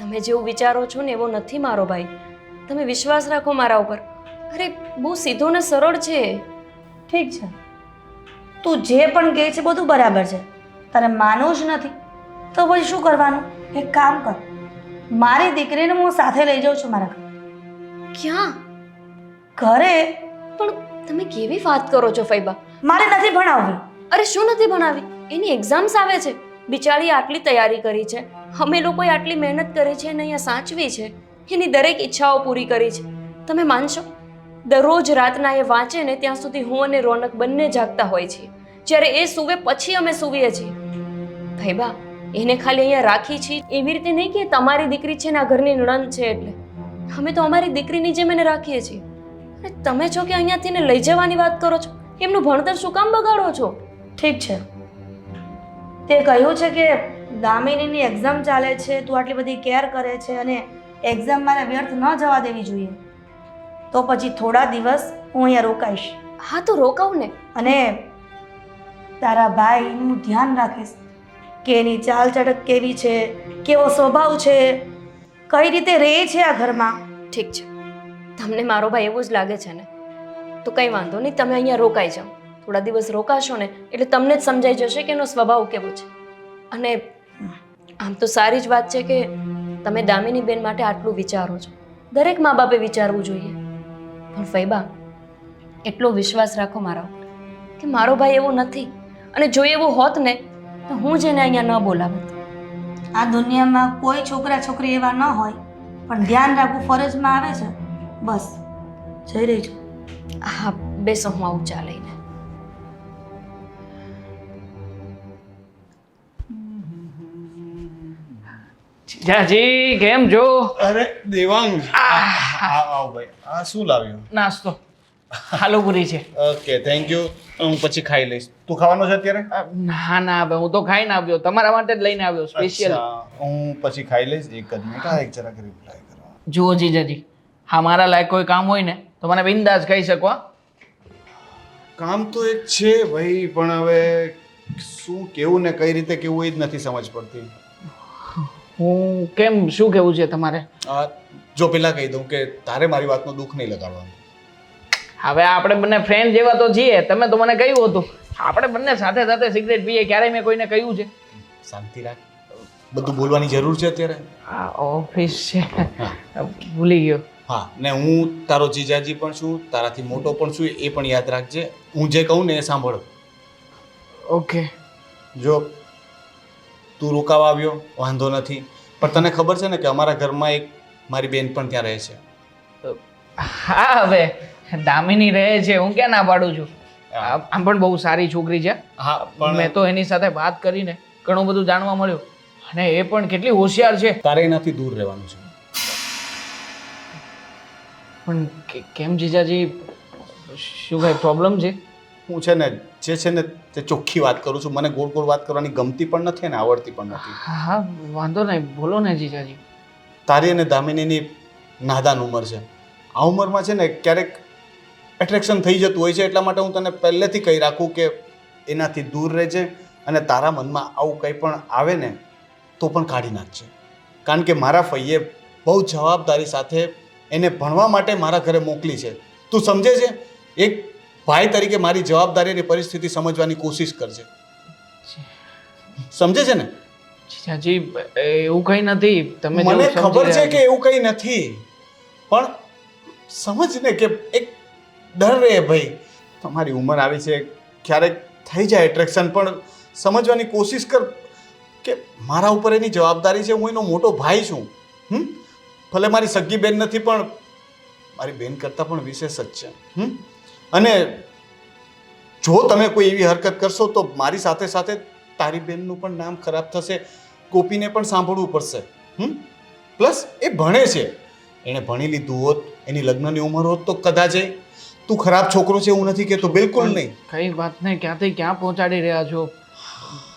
[SPEAKER 1] તમે જેવું વિચારો છો ને એવો નથી મારો ભાઈ. તમે વિશ્વાસ રાખો મારા ઉપર. અરે બહુ સીધો ને સરળ છે.
[SPEAKER 2] ઠીક છે, તું જે પણ કહે છે બધું બરાબર છે. તારે માનવું જ નથી તો પછી શું કરવાનું? એક કામ કર, મારી દીકરીને હું સાથે લઈ જાઉં છું મારા ઘરે.
[SPEAKER 1] ક્યાં?
[SPEAKER 2] ઘરે?
[SPEAKER 1] પણ તમે કેવી વાત કરો છો ફૈબા?
[SPEAKER 2] મારે નથી ભણાવવી.
[SPEAKER 1] અરે શું નથી ભણાવી? એની એક્ઝામ્સ આવે છે. બિચારી આટલી તૈયારી કરી છે, અમે લોકોએ આટલી મહેનત કરી છે અને અહીંયા સાચવી છે. એની દરેક ઈચ્છાઓ પૂરી કરી છે. તમે માનશો, દરરોજ રાતના એ વાંચે ને ત્યાં સુધી હું અને રોનક બંને જાગતા હોય છીએ. જ્યારે એ સૂવે પછી અમે સૂવીએ છીએ. ફૈબા, એને ખાલી અહીંયા રાખી છીએ એવી રીતે નહીં કે તમારી દીકરી છે ને આ ઘરની નણંદ છે એટલે. અમે તો અમારી દીકરીની જેમ એને રાખીએ છીએ. અને તમે છો કે અહીંયાથી ને લઈ જવાની વાત કરો છો? એમનું ભણતર શું કામ બગાડો છો?
[SPEAKER 2] ઠીક છે, તે કહ્યું છે કે દામિનીની એક્ઝામ ચાલે છે, તું આટલી બધી કેર કરે છે અને એક્ઝામ મારે વ્યર્થ ન જવા દેવી જોઈએ, તો પછી થોડા દિવસ હું અહીંયા રોકાઈશ.
[SPEAKER 1] હા તો રોકાવ ને.
[SPEAKER 2] અને તારા ભાઈનું ધ્યાન રાખીશ કે એની ચાલ ચડક કેવી છે, કેવો સ્વભાવ છે, કઈ રીતે રહે છે આ ઘરમાં.
[SPEAKER 1] ઠીક છે, તમને મારો ભાઈ એવું જ લાગે છે ને, તો કંઈ વાંધો નહીં, તમે અહીંયા રોકાઈ જાઓ. થોડા દિવસ રોકાશો ને એટલે તમને જ સમજાઈ જશે કે એનો સ્વભાવ કેવો છે. અને આમ તો સારી જ વાત છે કે તમે દામિની બેન માટે આટલું વિચારો છો. દરેક મા બાપે વિચારવું જોઈએ. પણ ફૈબા, એટલો વિશ્વાસ રાખો મારા ઉપર કે મારો ભાઈ એવો નથી. અને જો એવું હોત ને તો હું જ એને અહીંયા ન બોલાવત.
[SPEAKER 2] આ દુનિયામાં કોઈ છોકરા છોકરી એવા ન હોય, પણ ધ્યાન રાખવું ફરજમાં આવે છે. બસ જઈ રહી છું.
[SPEAKER 1] હા બેસો, હું આવું ચા લઈને.
[SPEAKER 5] જીજાજી કેમ છો?
[SPEAKER 4] અરે દેવાંગ, આવ ભાઈ. આ શું લાવ્યું?
[SPEAKER 5] નાસ્તો આલુપુરી છે.
[SPEAKER 4] Okay, thank you. હું પછી ખાઈ લઈશ. તું ખાવાનો છે અત્યારે?
[SPEAKER 5] ના ના હવે હું તો ખાઈને આવ્યો, તમારા માટે જ લઈને આવ્યો સ્પેશિયલ.
[SPEAKER 4] હું પછી ખાઈ લઈશ. એક જ મિનિટ, એક જરાક રિપ્લાય કરવા.
[SPEAKER 5] જુઓ જીજાજી, હા મારા લાયક કોઈ કામ હોય ને તો મને બિંદાસ કહી શકો. હા?
[SPEAKER 4] કામ તો એક છે ભાઈ, પણ હવે શું કેવું ને કઈ રીતે કેવું એ જ નથી સમજ પડતી.
[SPEAKER 5] હું કેમ, શું કેવું છે તમારે?
[SPEAKER 4] જો પેલા કહી દઉં કે તારે મારી વાતનું દુઃખ નહીં લગાડવાનું.
[SPEAKER 5] હવે આપણે બંને ફ્રેન્ડ જેવા તો છીએ. તમે તો મને કહ્યું હતું આપણે બંને સાથે સાથે સિગરેટ પીએ, ક્યારેય મેં કોઈને કહ્યું છે?
[SPEAKER 4] શાંતિ રાખ, બધું બોલવાની જરૂર છે અત્યારે.
[SPEAKER 5] આ ઓફિસ છે, ભૂલી ગયો.
[SPEAKER 4] હા ને હું તારો જીજાજી પણ છું, તારાથી મોટો પણ છું, એ પણ યાદ રાખજે. હું જે કહું ને એ સાંભળ.
[SPEAKER 5] ઓકે.
[SPEAKER 4] જો તું રોકાવા આવ્યો વાંધો નથી, પણ તને ખબર છે ને કે અમારા ઘરમાં એક મારી બેન પણ ત્યાં રહે છે.
[SPEAKER 5] હા હવે દામિની રહે છે, હું ક્યાં ના પાડું છું. આમ પણ બહુ સારી છોકરી છે.
[SPEAKER 4] હા પણ
[SPEAKER 5] મેં તો એની સાથે વાત કરીને ઘણું બધું જાણવા મળ્યું અને એ પણ કેટલી હોશિયાર છે.
[SPEAKER 4] તારે એનાથી દૂર રહેવાનું છે.
[SPEAKER 5] પણ કેમ જીજાજી, શું કઈ પ્રોબ્લેમ છે?
[SPEAKER 4] હું છે ને જે છે ને તે ચોખ્ખી વાત કરું છું. મને ગોળ ગોળ વાત કરવાની ગમતી પણ નથી અને આવડતી પણ નથી.
[SPEAKER 5] હા વાંધો નહીં, બોલો ને જીજાજી.
[SPEAKER 4] તારી અને દામિનીની નાદાન ઉંમર છે. આ ઉંમરમાં છે ને ક્યારેક એટ્રેક્શન થઈ જતું હોય છે, એટલા માટે હું તને પહેલેથી કહી રાખું કે એનાથી દૂર રહેજે અને તારા મનમાં આવું કંઈ પણ આવે ને તો પણ કાઢી નાખજે. કારણ કે મારા ફઈએ બહુ જવાબદારી સાથે એને ભણવા માટે મારા ઘરે મોકલી છે. તું સમજે છે? એક ભાઈ તરીકે મારી જવાબદારીની પરિસ્થિતિ સમજવાની કોશિશ કરજે. સમજે છે ને?
[SPEAKER 5] જીજાજી એવું કંઈ નથી. તમે
[SPEAKER 4] મને
[SPEAKER 5] જેવું સમજી
[SPEAKER 4] ખબર છે
[SPEAKER 5] રહ્યા
[SPEAKER 4] કે એવું કંઈ નથી, પણ સમજ ને કે એક ડર રહે ભાઈ. તમારી ઉંમર આવી છે, ક્યારેક થઈ જાય એટ્રેક્શન, પણ સમજવાની કોશિશ કર કે મારા ઉપર એની જવાબદારી છે. હું એનો મોટો ભાઈ છું. ભલે મારી સગી બેન નથી, પણ મારી બેન કરતાં પણ વિશેષ જ છે. અને જો તમે કોઈ એવી હરકત કરશો તો મારી સાથે સાથે તારી બેનનું પણ નામ ખરાબ થશે, ગોપીને પણ સાંભળવું પડશે. પ્લસ એ ભણે છે, એણે ભણી લીધું હોત, એની લગ્નની ઉંમર હોત તો કદાચ તું ખરાબ છોકરો છે એવું નથી કહેતો, બિલકુલ નહીં.
[SPEAKER 5] કઈ વાત નહીં, ક્યાંથી ક્યાં પહોંચાડી રહ્યા છો.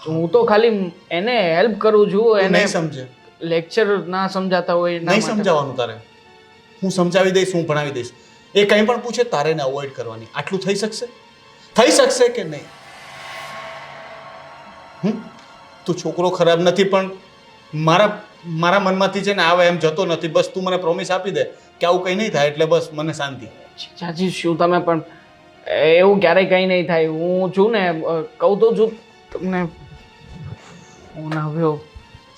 [SPEAKER 5] હું તો ખાલી એને હેલ્પ કરું છું. એને
[SPEAKER 4] નહીં સમજે,
[SPEAKER 5] લેક્ચર ના સમજાતા હોય એના
[SPEAKER 4] નહીં
[SPEAKER 5] માટે.
[SPEAKER 4] સમજાવવાનું તારે. હું સમજાવી દઈશ, હું ભણાવી દઈશ. એ કંઈ પણ પૂછે તારે એને અવોઇડ કરવાની. આટલું થઈ શકશે? થઈ શકશે કે નહીં? તું છોકરો ખરાબ નથી, પણ મારા મનમાંથી છે ને આવે એમ જતો નથી. બસ તું મને પ્રોમિસ આપી દે કે આવું કંઈ નહીં થાય, એટલે બસ મને શાંતિ.
[SPEAKER 5] ચાચી શું તમે પણ, એવું ક્યારેય કંઈ નહીં થાય. હું છું ને, કહું તો છું તમને. હું આવ્યો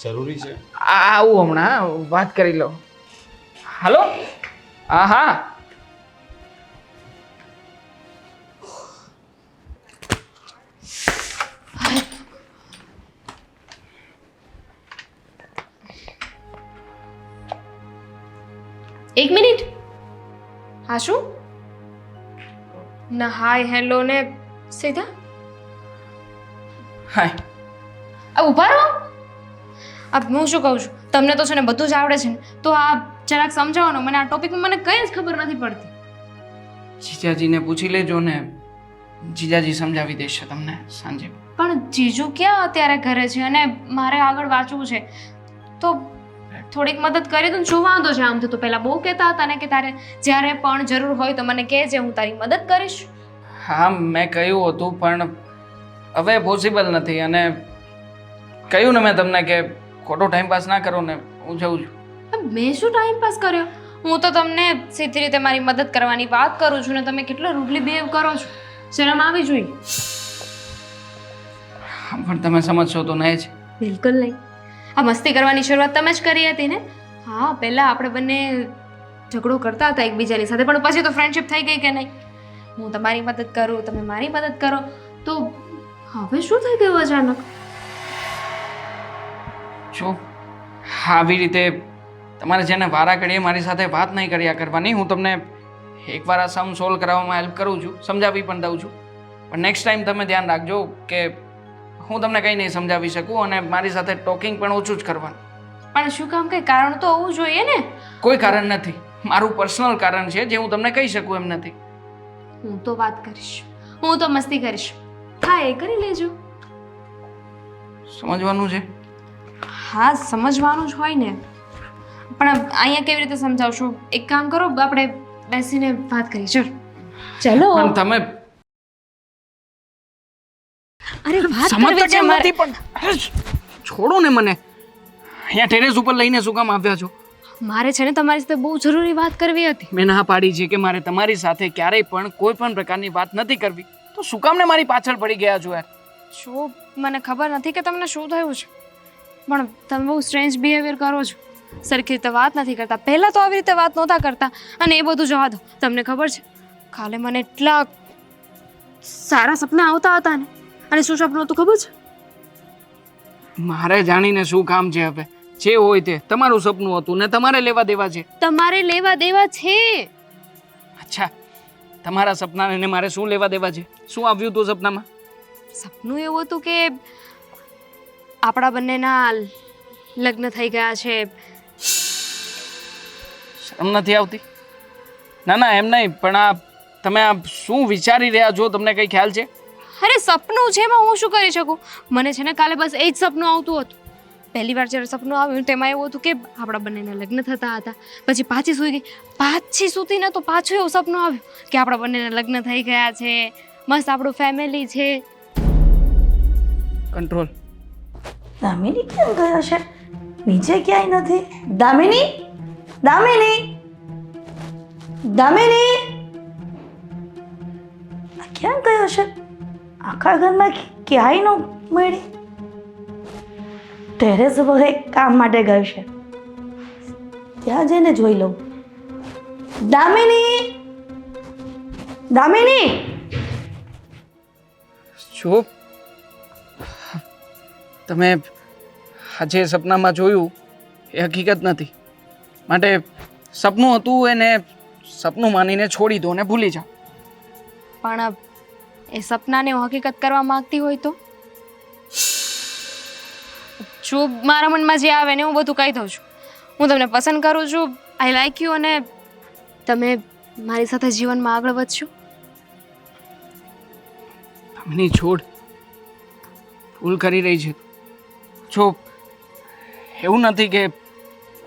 [SPEAKER 4] જરૂરી છે.
[SPEAKER 5] આવું હમણાં વાત કરી લો. હાલો. હા હા.
[SPEAKER 3] એક મિનિટ. હા શું? ના હાય હેલો ને સીધા
[SPEAKER 5] હાય.
[SPEAKER 3] ઊભા રહો. હું શું કહું છું, તમને તો છે ને બધું જ આવડે છે ને, તો આ જરાક સમજાવો ને મને. આ ટોપિકમાં મને કંઈ જ ખબર નથી પડતી.
[SPEAKER 5] જીજાજીને પૂછી લેજો ને, જીજાજી સમજાવી દેશે તમને સાંજે.
[SPEAKER 3] પણ જીજુ ક્યાં અત્યારે ઘરે છે અને મારે આગળ વાંચવું છે, તો થોડીક મદદ કરી દઉં. શું વાંધો છે? આમ તો પહેલાં બહુ કહેતા હતા ને કે તારે જ્યારે પણ જરૂર હોય તો મને કહેજે, હું તારી મદદ કરીશ.
[SPEAKER 5] હા મેં કહ્યું હતું, પણ હવે પોસિબલ નથી. અને કહ્યું ને મેં તમને કે ખોટો ટાઈમ પાસ ના કરો ને, હું જઉં છું.
[SPEAKER 3] મેં શું ટાઈમ પાસ કર્યો? હું તો તમને સીધી રીતે મારી મદદ કરવાની વાત કરું છું ને તમે કેટલો રૂડલી બિહેવ કરો છો. શરમ આવી જોઈએ.
[SPEAKER 5] પણ તમે સમજશો તો નહીં જ.
[SPEAKER 3] બિલકુલ નહીં. આ મસ્તી કરવાની શરૂઆત તમે જ કરી હતી ને. હા પહેલાં આપણે બંને ઝઘડો કરતા હતા એકબીજાની સાથે, પણ પછી તો ફ્રેન્ડશિપ થઈ ગઈ કે નહીં. હું તમારી મદદ કરું, તમે મારી મદદ કરો, તો હવે શું થઈ ગયું અચાનક?
[SPEAKER 5] જો આવી રીતે તમારે જેને વારા ઘડીએ મારી સાથે વાત નહીં કર્યા કરવાની. હું તમને એકવાર આ સમ સોલ્વ કરાવવામાં હેલ્પ કરું છું, સમજાવી પણ દઉં છું, પણ નેક્સ્ટ ટાઈમ તમે ધ્યાન રાખજો કે હું તમને કંઈ નહીં સમજાવી શકું અને મારી સાથે ટોકિંગ પણ ઓછું જ કરવાનું.
[SPEAKER 3] પણ શું કામ? કંઈ કારણ તો હોવું જોઈએ ને.
[SPEAKER 5] કોઈ કારણ નથી, મારું પર્સનલ કારણ છે જે હું તમને કહી શકું એમ નથી.
[SPEAKER 3] હું તો વાત કરીશ, હું તો મસ્તી કરીશ. હા એ કરી લેજો.
[SPEAKER 5] સમજવાનું છે?
[SPEAKER 3] હા સમજવાનું જ હોય ને, પણ અહીંયા કેવી રીતે સમજાવશો? એક કામ કરો, આપણે બેસીને વાત કરી. ચલો.
[SPEAKER 5] પણ તમે
[SPEAKER 3] અરે વાત
[SPEAKER 5] સમજતા
[SPEAKER 3] કરવી છે
[SPEAKER 5] કેમ
[SPEAKER 3] મારે.
[SPEAKER 5] નથી? પણ છોડો ને મને. અહીંયા ટેરેસ ઉપર લઈને શું કામ આવ્યા છો?
[SPEAKER 3] મારે છે ને તમારી સાથે બહુ જરૂરી વાત કરવી હતી.
[SPEAKER 5] મેં ના પાડી છે કે મારે તમારી સાથે ક્યારેય પણ કોઈ પણ પ્રકારની વાત નથી કરવી, તો શું કામ ને મારી પાછળ પડી ગયા છો યાર?
[SPEAKER 3] શું મને ખબર નથી કે તમને શું થયું છે, પણ તમે બહુ સ્ટ્રેન્જ બિહેવિયર કરો છો. સરખી રીતે વાત નથી કરતા. પહેલાં તો આવી રીતે વાત નહોતા કરતા. અને એ બધું જવા દો. તમને ખબર છે કાલે મને એટલા સારા સપના આવતા હતા ને. અને શું સપનું હતું ખબર છે?
[SPEAKER 5] મારે જાણીને શું કામ છે હવે? જે હોય તે તમારું સપનું હતું ને તમારે લેવા દેવા છે.
[SPEAKER 3] તમારે લેવા દેવા છે.
[SPEAKER 5] અચ્છા, તમારા સપનાને ને મારે શું લેવા દેવા છે? શું આવ્યું હતું સપનામાં?
[SPEAKER 3] સપનું એવું હતું કે આપણા બંનેના લગ્ન થઈ ગયા છે.
[SPEAKER 5] શરમ નથી આવતી? ના ના, એમ નહીં, પણ આ તમે આ શું વિચારી રહ્યા છો? તમને કંઈ ખ્યાલ છે?
[SPEAKER 3] અરે સપનું છે, એમાં હું શું કરી શકું? મને છે ને કાલે બસ એ જ સપનું આવતું હતું. પહેલી વાર જ્યારે સપનું આવ્યું તેમાં એવું હતું કે આપણા બંનેના લગ્ન થતા હતા. પછી પાછી સૂઈ ગઈ. પાછી સૂતી ને તો પાછું એવું સપનું આવ્યું કે આપણા બંનેના લગ્ન થઈ ગયા છે, મસ્ત આપણું ફેમિલી છે.
[SPEAKER 5] કંટ્રોલ.
[SPEAKER 2] દામિની કેમ ગયો છે? નીચે ક્યાંય નથી. દામિની, દામિની, દામિની, આ ક્યાં ગયો છે? આખા ઘરમાં ક્યાંય ન મળી. ટેરેસ પર એક કામ માટે ગયો છે. ત્યાં જઈને જોઈ લઉં. દામિની, દામિની,
[SPEAKER 5] જો તમે આજે સપનામાં જોયું એ હકીકત નથી, માટે સપનું હતું એને સપનું માનીને છોડી દો ને ભૂલી જાઓ.
[SPEAKER 3] પણ એ સપનાને હું હકીકત કરવા માંગતી હોય તો જો મારા મનમાં જે આવે ને હું બધું કહી દઉં છું. હું તમને પસંદ કરું છું, આઈ લાઈક યુ, અને તમે મારી સાથે જીવનમાં આગળ વધશો.
[SPEAKER 5] દામિની છોડ, ભૂલ કરી રહી છે. જો એવું નથી કે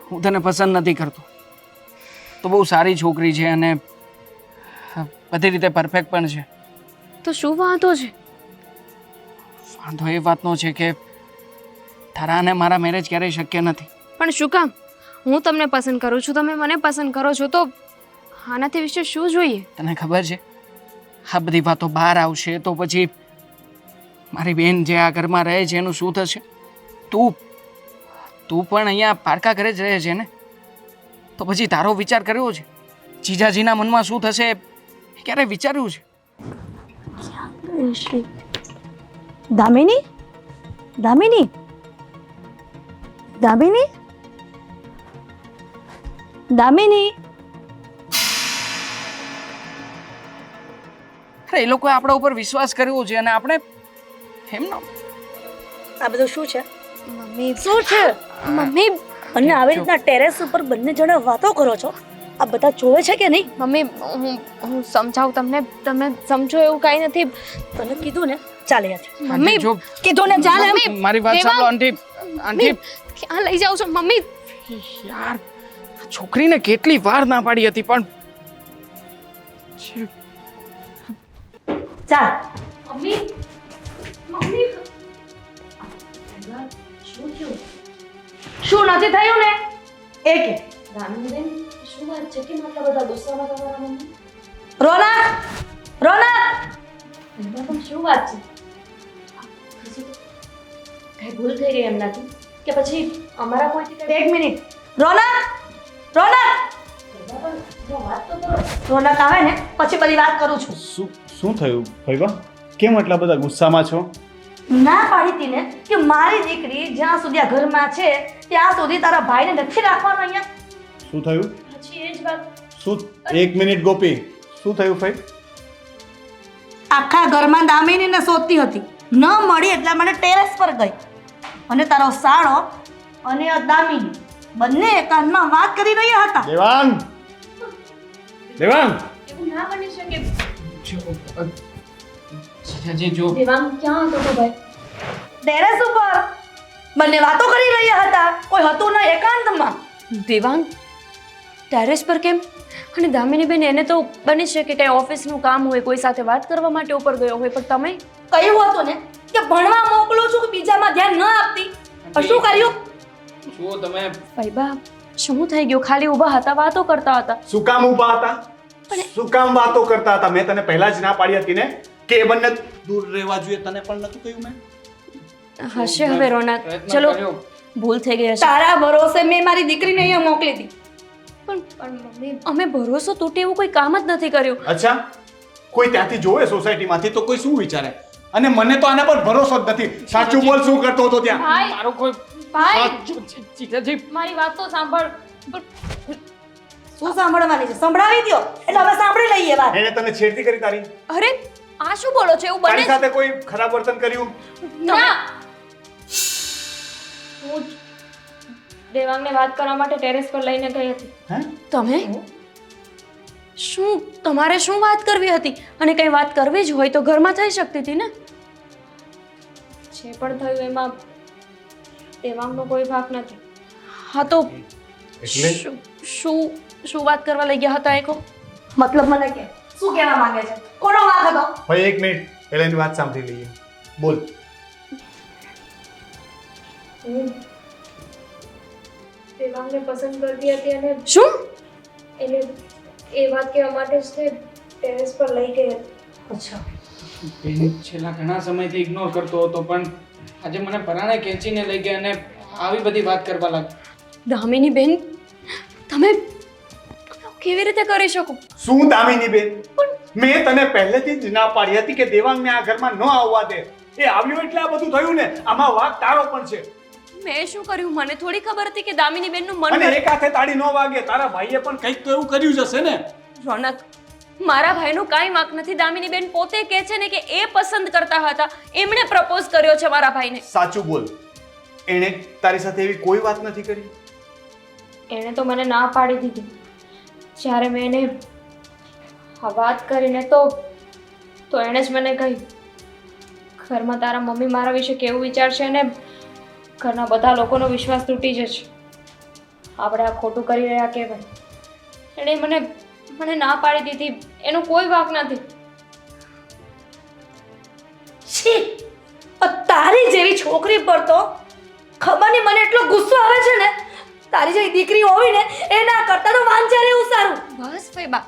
[SPEAKER 5] હું તને પસંદ નથી કરતો, તો બહુ સારી છોકરી છે અને બધી રીતે પરફેક્ટ પણ છે.
[SPEAKER 3] તો શું વાંધો છે?
[SPEAKER 5] વાંધો એ વાતનો છે કે તારા અને મારા મેરેજ ક્યારેય શક્ય નથી.
[SPEAKER 3] પણ શું કામ? હું તમને પસંદ કરું છું, તમે મને પસંદ કરો છો, તો આનાથી વિશે શું જોઈએ?
[SPEAKER 5] તને ખબર છે આ બધી વાતો બહાર આવશે તો પછી મારી બેન જે આ ઘરમાં રહે છે એનું શું થશે? તું પણ અહીંયા પારકા ઘરે જ રહે છે ને, તો પછી તારો વિચાર કર્યો છે? જીજાજીના મનમાં શું થશે એ ક્યારે વિચાર્યું છે?
[SPEAKER 2] દામિની, દામિની, દામિની, દામિની.
[SPEAKER 5] અરે એ લોકોએ આપણા ઉપર વિશ્વાસ કર્યો છે અને આપણે એમનો.
[SPEAKER 2] આ બધું શું છે?
[SPEAKER 3] મમ્મી,
[SPEAKER 2] શું છે?
[SPEAKER 3] મમ્મી,
[SPEAKER 2] અને આવી રીતના ટેરેસ ઉપર બંને જણા વાતો કરો છો, આ બધા જોવે છે કે નહીં?
[SPEAKER 3] મમ્મી, હું સમજાવું તમને, તમે સમજો એવું કાંઈ નથી.
[SPEAKER 2] તને કીધું ને, ચાલે યાર.
[SPEAKER 3] મમ્મી,
[SPEAKER 5] જો
[SPEAKER 2] કીધું ને, ચાલે.
[SPEAKER 3] મમ્મી,
[SPEAKER 5] મારી વાત
[SPEAKER 3] દેવાંગ,
[SPEAKER 5] સાંભળો આંટી. આંટી,
[SPEAKER 3] ક્યાં લઈ જાઓ છો મમ્મી?
[SPEAKER 5] યાર આ છોકરીને કેટલી વાર ના પાડી હતી પણ
[SPEAKER 2] ચાલ.
[SPEAKER 3] મમ્મી, મમ્મી,
[SPEAKER 2] શું નથી થયું ને એ કે.
[SPEAKER 1] રાનુબેન, શું વાત છે? કેમ આટલા બધા ગુસ્સામાં તમારા મમ્મી?
[SPEAKER 2] રોનક, રોનક,
[SPEAKER 1] પણ શું વાત છે? કઈ ભૂલ થઈ ગઈ એમનાથી કે પછી અમારા કોઈથી
[SPEAKER 2] એક મિનિટ. રોનક, રોનક,
[SPEAKER 1] વાત તો કરો.
[SPEAKER 2] રોનક આવે ને પછી બધી વાત કરું છું.
[SPEAKER 4] શું થયું ભાઈબા? કેમ આટલા બધા ગુસ્સામાં છો?
[SPEAKER 2] ના પાડી હતી ને કે મારી દીકરી જ્યાં સુધી આ ઘરમાં છે ત્યાં સુધી તારા ભાઈને નથી રાખવાનો અહીંયા.
[SPEAKER 4] શું થયું?
[SPEAKER 1] પછી એ જ વાત.
[SPEAKER 4] શું? એક મિનિટ ગોપી, શું થયું ભાઈ?
[SPEAKER 2] આખા ઘરમાં દામિનીને શોધતી હતી, ન મળી એટલા માટે ટેરેસ પર ગઈ અને તારો સાળો અને આ દામિની બંને કાનમાં વાત કરી રહ્યા હતા.
[SPEAKER 4] દેવાંગ, દેવાંગ,
[SPEAKER 1] એવું ના બની શકે.
[SPEAKER 5] જીજાજી જો
[SPEAKER 1] દેવાંગ ક્યાં હતો તો ભાઈ?
[SPEAKER 2] ટેરેસ ઉપર બંને વાતો કરી રહ્યા હતા, કોઈ હતું ન એકાંતમાં.
[SPEAKER 1] દેવાંગ ટેરેસ પર કેમ? અને દામિની બેન, એને તો બની શકે કે ઓફિસનું કામ હોય, કોઈ સાથે વાત કરવા માટે ઉપર ગયો હોય, પણ તમે
[SPEAKER 2] કહ્યું હતું ને કે ભણવા મોકલું છું કે બીજામાં ધ્યાન ન આપતી, પણ શું કર્યું?
[SPEAKER 5] જુઓ તમે.
[SPEAKER 1] ભાઈબા, શું થઈ ગયું? ખાલી ઊભા હતા, વાતો કરતા હતા.
[SPEAKER 4] શું કામ ઊભા હતા? શું કામ વાતો કરતા હતા? મેં તને પહેલા જ ના પાડી હતી ને કે એ બંને દૂર રહેવા જોઈએ. તને પણ નતું કહ્યું મેં?
[SPEAKER 1] હશે હવે રોનક,
[SPEAKER 5] પ્રયત્ન
[SPEAKER 1] ચલો
[SPEAKER 5] કર્યો.
[SPEAKER 1] ભૂલ થઈ ગઈ હશે.
[SPEAKER 2] તારા ભરોસે મેં મારી દીકરીને અહીંયા મોકલી હતી.
[SPEAKER 3] પણ મમ્મી
[SPEAKER 1] અમે ભરોસો તૂટે એવું કોઈ કામ જ નથી કર્યું.
[SPEAKER 4] અચ્છા, કોઈ ત્યાંથી જોવે સોસાયટીમાંથી તો કોઈ શું વિચારે? અને મને તો આના પર ભરોસો જ નથી. સાચું બોલ, શું કરતો હતો ત્યાં?
[SPEAKER 3] ભાઈ
[SPEAKER 5] મારો કોઈ
[SPEAKER 3] ભાઈ
[SPEAKER 5] જીજાજી
[SPEAKER 3] મારી વાત તો સાંભળ.
[SPEAKER 2] શું સાંભળવાની છે? સંભળાવી દ્યો એટલે હવે સાંભળી લઈએ વાત.
[SPEAKER 4] એને તને છેડતી કરી તારી?
[SPEAKER 1] અરે આ શું બોલો છો? એવું
[SPEAKER 4] તારી
[SPEAKER 1] બને
[SPEAKER 4] સાથે કોઈ ખરાબ વર્તન કર્યું?
[SPEAKER 3] ના હું જ દેવાંગને વાત કરવા માટે ટેરેસ પર લઈને ગઈ હતી.
[SPEAKER 4] હે?
[SPEAKER 1] તમે શું તમારે શું વાત કરવી હતી? અને કઈ વાત કરવી જ હોય તો ઘરમાં થઈ શકતી હતી ને.
[SPEAKER 3] જે પણ થયું એમાં દેવાંગનો કોઈ ભાગ નથી.
[SPEAKER 1] હા તો
[SPEAKER 4] એટલે
[SPEAKER 1] શું શું શું વાત કરવા લઈ ગયા હતા એ કહો.
[SPEAKER 2] મતલબ મને કે શું કહેવા માંગે છે? કોનો વાત હતો?
[SPEAKER 4] ભાઈ એક મિનિટ, પહેલા એની વાત સાંભળી લઈએ. બોલ.
[SPEAKER 3] હું દેવાંગને પસંદ કરતી હતી અને
[SPEAKER 1] શું?
[SPEAKER 3] એને એ વાત કહેવા માટે જ તે ટેરેસ પર લઈ ગઈ હતી.
[SPEAKER 2] અચ્છા,
[SPEAKER 5] બેન છેલ્લા ઘણા સમયથી ઇગ્નોર કરતો હતો, પણ આજે મને પરાણે ખેંચીને લઈ ગયા અને આવી બધી વાત કરવા લાગી.
[SPEAKER 1] દામિની બેન, તમે કેવી રીતે કરી શકો?
[SPEAKER 4] શું દામિની બેન? મેં તને પહેલેથી જ ના પાડી હતી કે દેવાંગને આ ઘરમાં ન આવવા દે. એ આવ્યો એટલે આ બધું થયું ને. આમાં વાંક તારો પણ છે.
[SPEAKER 1] મેં શું કર્યું? મને થોડી ખબર હતી કે દામિની બેનનું મન
[SPEAKER 4] અને એક હાથે તાળી ન વાગે. તારા ભાઈએ પણ કંઈક તો એવું કર્યું જ હશે ને.
[SPEAKER 1] રોનક, મારા ભાઈનું કાંઈ વાંક નથી. દામિની બેન પોતે કહે છે ને કે એ પસંદ કરતા હતા, એમણે પ્રપોઝ કર્યો છે મારા ભાઈને.
[SPEAKER 4] સાચું બોલ, એણે તારી સાથે એવી કોઈ વાત નથી કરી?
[SPEAKER 3] એણે તો મને ના પાડી દીધી. જ્યારે મેં એને આ વાત કરીને તો એણે જ મને કહ્યું, ઘરમાં તારા મમ્મી મારા વિશે કેવું વિચારશે ને ઘરના બધા લોકોનો વિશ્વાસ તૂટી જશે. આપણે આ ખોટું કરી રહ્યા કહેવાય. એણે મને ના પાડી દીધી. એનો કોઈ વાંક નથી.
[SPEAKER 2] છી! તારી જેવી છોકરી પર તો ખબર નહીં મને એટલો ગુસ્સો આવે છે ને. તારી જેવી દીકરી હોવી ને એના કરતા તો વાંચા રહેવું સારું.
[SPEAKER 1] બસ ફૈબા,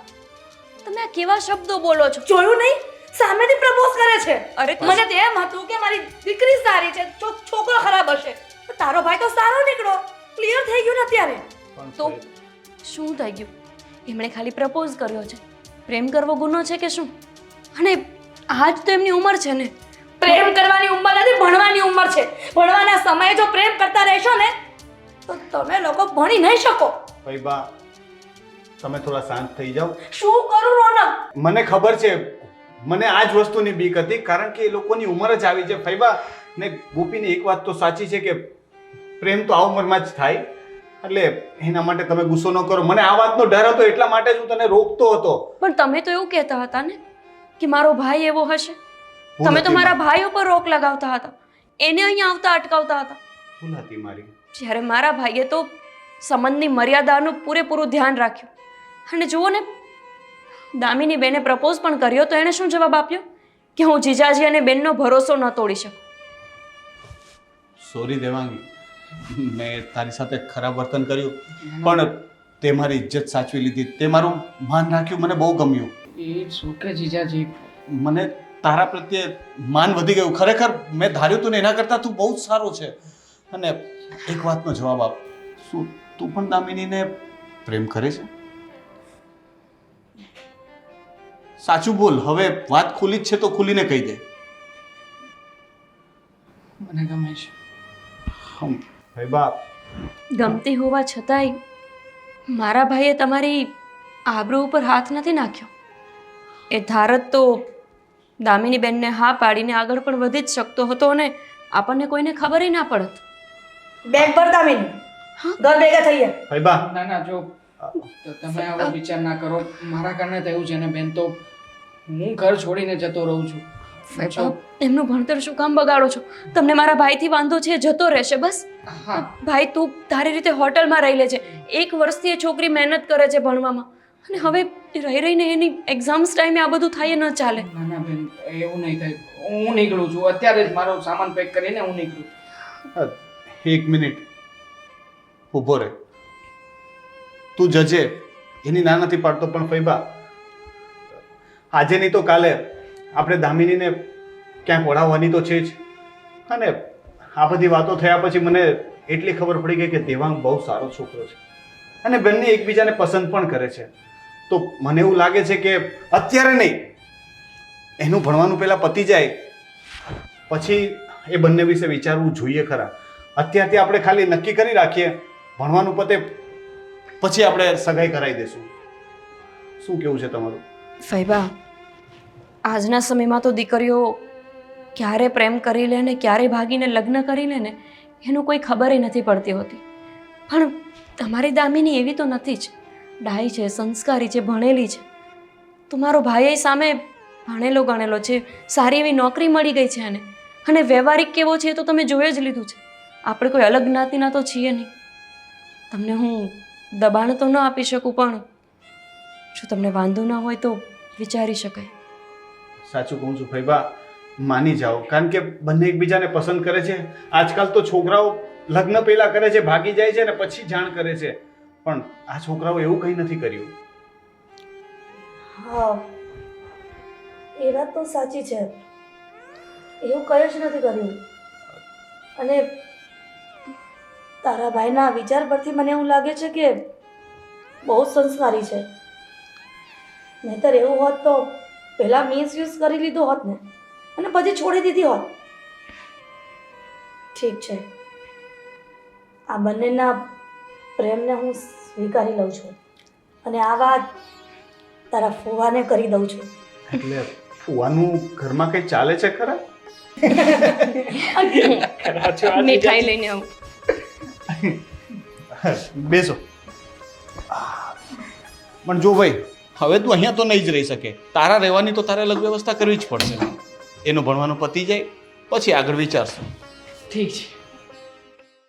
[SPEAKER 1] તમે આ કેવા શબ્દો બોલો છો?
[SPEAKER 2] જોયું નહીં? સામેથી પ્રપોઝ કરે છે.
[SPEAKER 1] અરે
[SPEAKER 2] મને તો એમ હતું કે મારી દીકરી સારી છે, છોકરો ખરાબ હશે. પણ તારો ભાઈ તો સારો નીકળો. ક્લિયર થઈ ગયું ને અત્યારે.
[SPEAKER 1] તો શું થઈ ગયું? એમણે ખાલી પ્રપોઝ કર્યો છે. પ્રેમ કરવો ગુનો છે કે શું? અને આજ તો એમની ઉંમર છે ને.
[SPEAKER 2] પ્રેમ કરવાની ઉંમર નથી, ભણવાની ઉંમર છે. ભણવાના સમયે જો પ્રેમ કરતા રહેશો ને તો તમે લોકો ભણી નહીં શકો.
[SPEAKER 4] ભાઈ બા, તમે થોડા શાંત થઈ જાઓ.
[SPEAKER 2] શું કરું રોનક?
[SPEAKER 4] મને ખબર છે, મને આ જ વસ્તુની બીક હતી, કારણ કે એ લોકોની ઉંમર જ આવી છે. ફૈબા ને ગોપીની એક વાત તો સાચી છે કે પ્રેમ તો આ ઉંમરમાં જ થાય. એટલે એના માટે તમે ગુસ્સો ન કરો. મને આ વાતનો ડર હતો, એટલા માટે જ હું તને રોકતો હતો.
[SPEAKER 1] પણ તમે તો એવું કહેતા હતા ને કે મારો ભાઈ એવો હશે. તમે તો મારા ભાઈ ઉપર રોક લગાવતા હતા, એને અહીંયા આવતા અટકાવતા હતા.
[SPEAKER 4] ભૂલ હતી મારી.
[SPEAKER 1] જ્યારે મારા ભાઈએ તો સંબંધની મર્યાદાનું પૂરેપૂરું ધ્યાન રાખ્યું. અને જુઓ ને, દામિની બેને પ્રપોઝ પણ કર્યો તો એણે શું જવાબ આપ્યો કે હું જીજાજી અને બેનનો ભરોસો ન તોડી શકું.
[SPEAKER 4] સોરી દેવાંગી, મેં તારી સાથે ખરાબ વર્તન કર્યું, પણ તે મારી ઇજ્જત સાચવી લીધી, તે મારું માન રાખ્યું, મને બહુ ગમ્યું.
[SPEAKER 5] ઇટ્સ ઓકે જીજાજી.
[SPEAKER 4] મને તારા પ્રત્યે માન વધી ગયું. ખરેખર મેં ધાર્યું તું ને એના કરતાં તું બહુ જ સારો છે. અને એક વાતનો જવાબ આપ, શું તું પણ દામિનીને પ્રેમ કરે છે? સાચું બોલ. હવે વાત ખુલ્લી જ છે તો ખુલીને કહી દે.
[SPEAKER 5] મને ગમે છે.
[SPEAKER 4] ભાઈ બા,
[SPEAKER 1] ગમતી હોવા છતાંય મારા ભાઈએ તમારી આબરૂ ઉપર હાથ નથી નાખ્યો. એ ધારત તો દામિની બેનને હા પાડીને આગળ પણ વધી જ શકતો હતો અને આપણને કોઈને ખબર ના પડત.
[SPEAKER 2] બેગ પર દામિની ઘર ભેગા થઈએ.
[SPEAKER 4] ભાઈ બા,
[SPEAKER 5] ના ના, જો તમે આવો વિચાર ના કરો. મારા કારણે થયું છે ને બેન, તો હું ઘર છોડીને જતો રહું છું.
[SPEAKER 1] એમનું ભણતર શું કામ બગાડો છો? તમને મારા ભાઈથી વાંધો છે, જતો રહેશે બસ.
[SPEAKER 5] હા
[SPEAKER 1] ભાઈ, તું તારી રીતે હોટલમાં રહી લેજે. 1 વર્ષથી એ છોકરી મહેનત કરે છે ભણવામાં, અને હવે રહી રહીને એની એક્ઝામ્સ ટાઈમે આ બધું થાય ન ચાલે.
[SPEAKER 5] ના ના બેન, એવું નહીં થાય. હું નીકળું છું અત્યારે જ. મારો સામાન પેક કરીને હું નીકળું.
[SPEAKER 4] એક મિનિટ ઊભો રહે. તું જજે, એની ના નથી પાડતો, પણ ફૈબા આજે નહીં તો કાલે આપણે દામિનીને ક્યાંક વળાવવાની તો છે જ. અને આ બધી વાતો થયા પછી મને એટલી ખબર પડી ગઈ કે દેવાંગ બહુ સારો છોકરો છે અને બંને એકબીજાને પસંદ પણ કરે છે. તો મને એવું લાગે છે કે અત્યારે નહીં, એનું ભણવાનું પહેલાં પતી જાય પછી એ બંને વિશે વિચારવું જોઈએ ખરા. અત્યારથી આપણે ખાલી નક્કી કરી રાખીએ, ભણવાનું પતે પછી આપણે સગાઈ કરાવી દઈશું. શું કેવું છે તમારું?
[SPEAKER 1] ફૈબા, આજના સમયમાં તો દીકરીઓ ક્યારે પ્રેમ કરી લે ને ક્યારે ભાગીને લગ્ન કરી લે ને એનું કોઈ ખબર નથી પડતી હોતી. પણ તમારી દામિની એવી તો નથી જ. ડાઈ છે, સંસ્કારી છે, ભણેલી છે. તમારો ભાઈ સામે ભણેલો ગણેલો છે, સારી એવી નોકરી મળી ગઈ છે એને, અને વ્યવહારિક કેવો છે એ તો તમે જોઈ જ લીધું છે. આપણે કોઈ અલગ જ્ઞાતિના તો છીએ નહીં. તમને હું દબાણ તો ન આપી શકું, પણ જો તમને વાંધો ના હોય તો વિચારી શકાય.
[SPEAKER 4] સાચું કહું છું ફૈબા, માની જાઓ, કારણ કે બંને એકબીજાને પસંદ કરે છે. આજકાલ તો છોકરાઓ લગ્ન પહેલા કરે છે, ભાગી જાય છે અને પછી જાણ કરે છે, પણ આ છોકરાઓ એવું કંઈ નથી કર્યું.
[SPEAKER 2] હા, એ વાત તો સાચી છે. એવું કંઈ જ નથી કર્યું. અને તારા ભાઈના વિચાર પરથી મને એવું લાગે છે કે બહુ સંસ્કારી છે. નહીંતર એવું હોત તો પહેલાં મિસયુઝ કરી લીધો હોત ને, અને પછી છોડી દીધી હોત. ઠીક છે, આ બંનેના પ્રેમને હું સ્વીકારી લઉં છું, અને આ વાત તારા ફુવાને કરી દઉં છું.
[SPEAKER 4] એટલે ફુવાનું ઘરમાં કંઈ ચાલે છે ખરા?
[SPEAKER 1] મીઠાઈ લઈને આવું.
[SPEAKER 4] બેસો. પણ જો ભાઈ, હવે તું અહીંયા તો નહીં જ રહી શકે. તારા રહેવાની તો તારે અલગ વ્યવસ્થા કરવી જ પડશે. એનું ભણવાનું પતી જાય પછી આગળ વિચારશું.
[SPEAKER 5] ઠીક છે.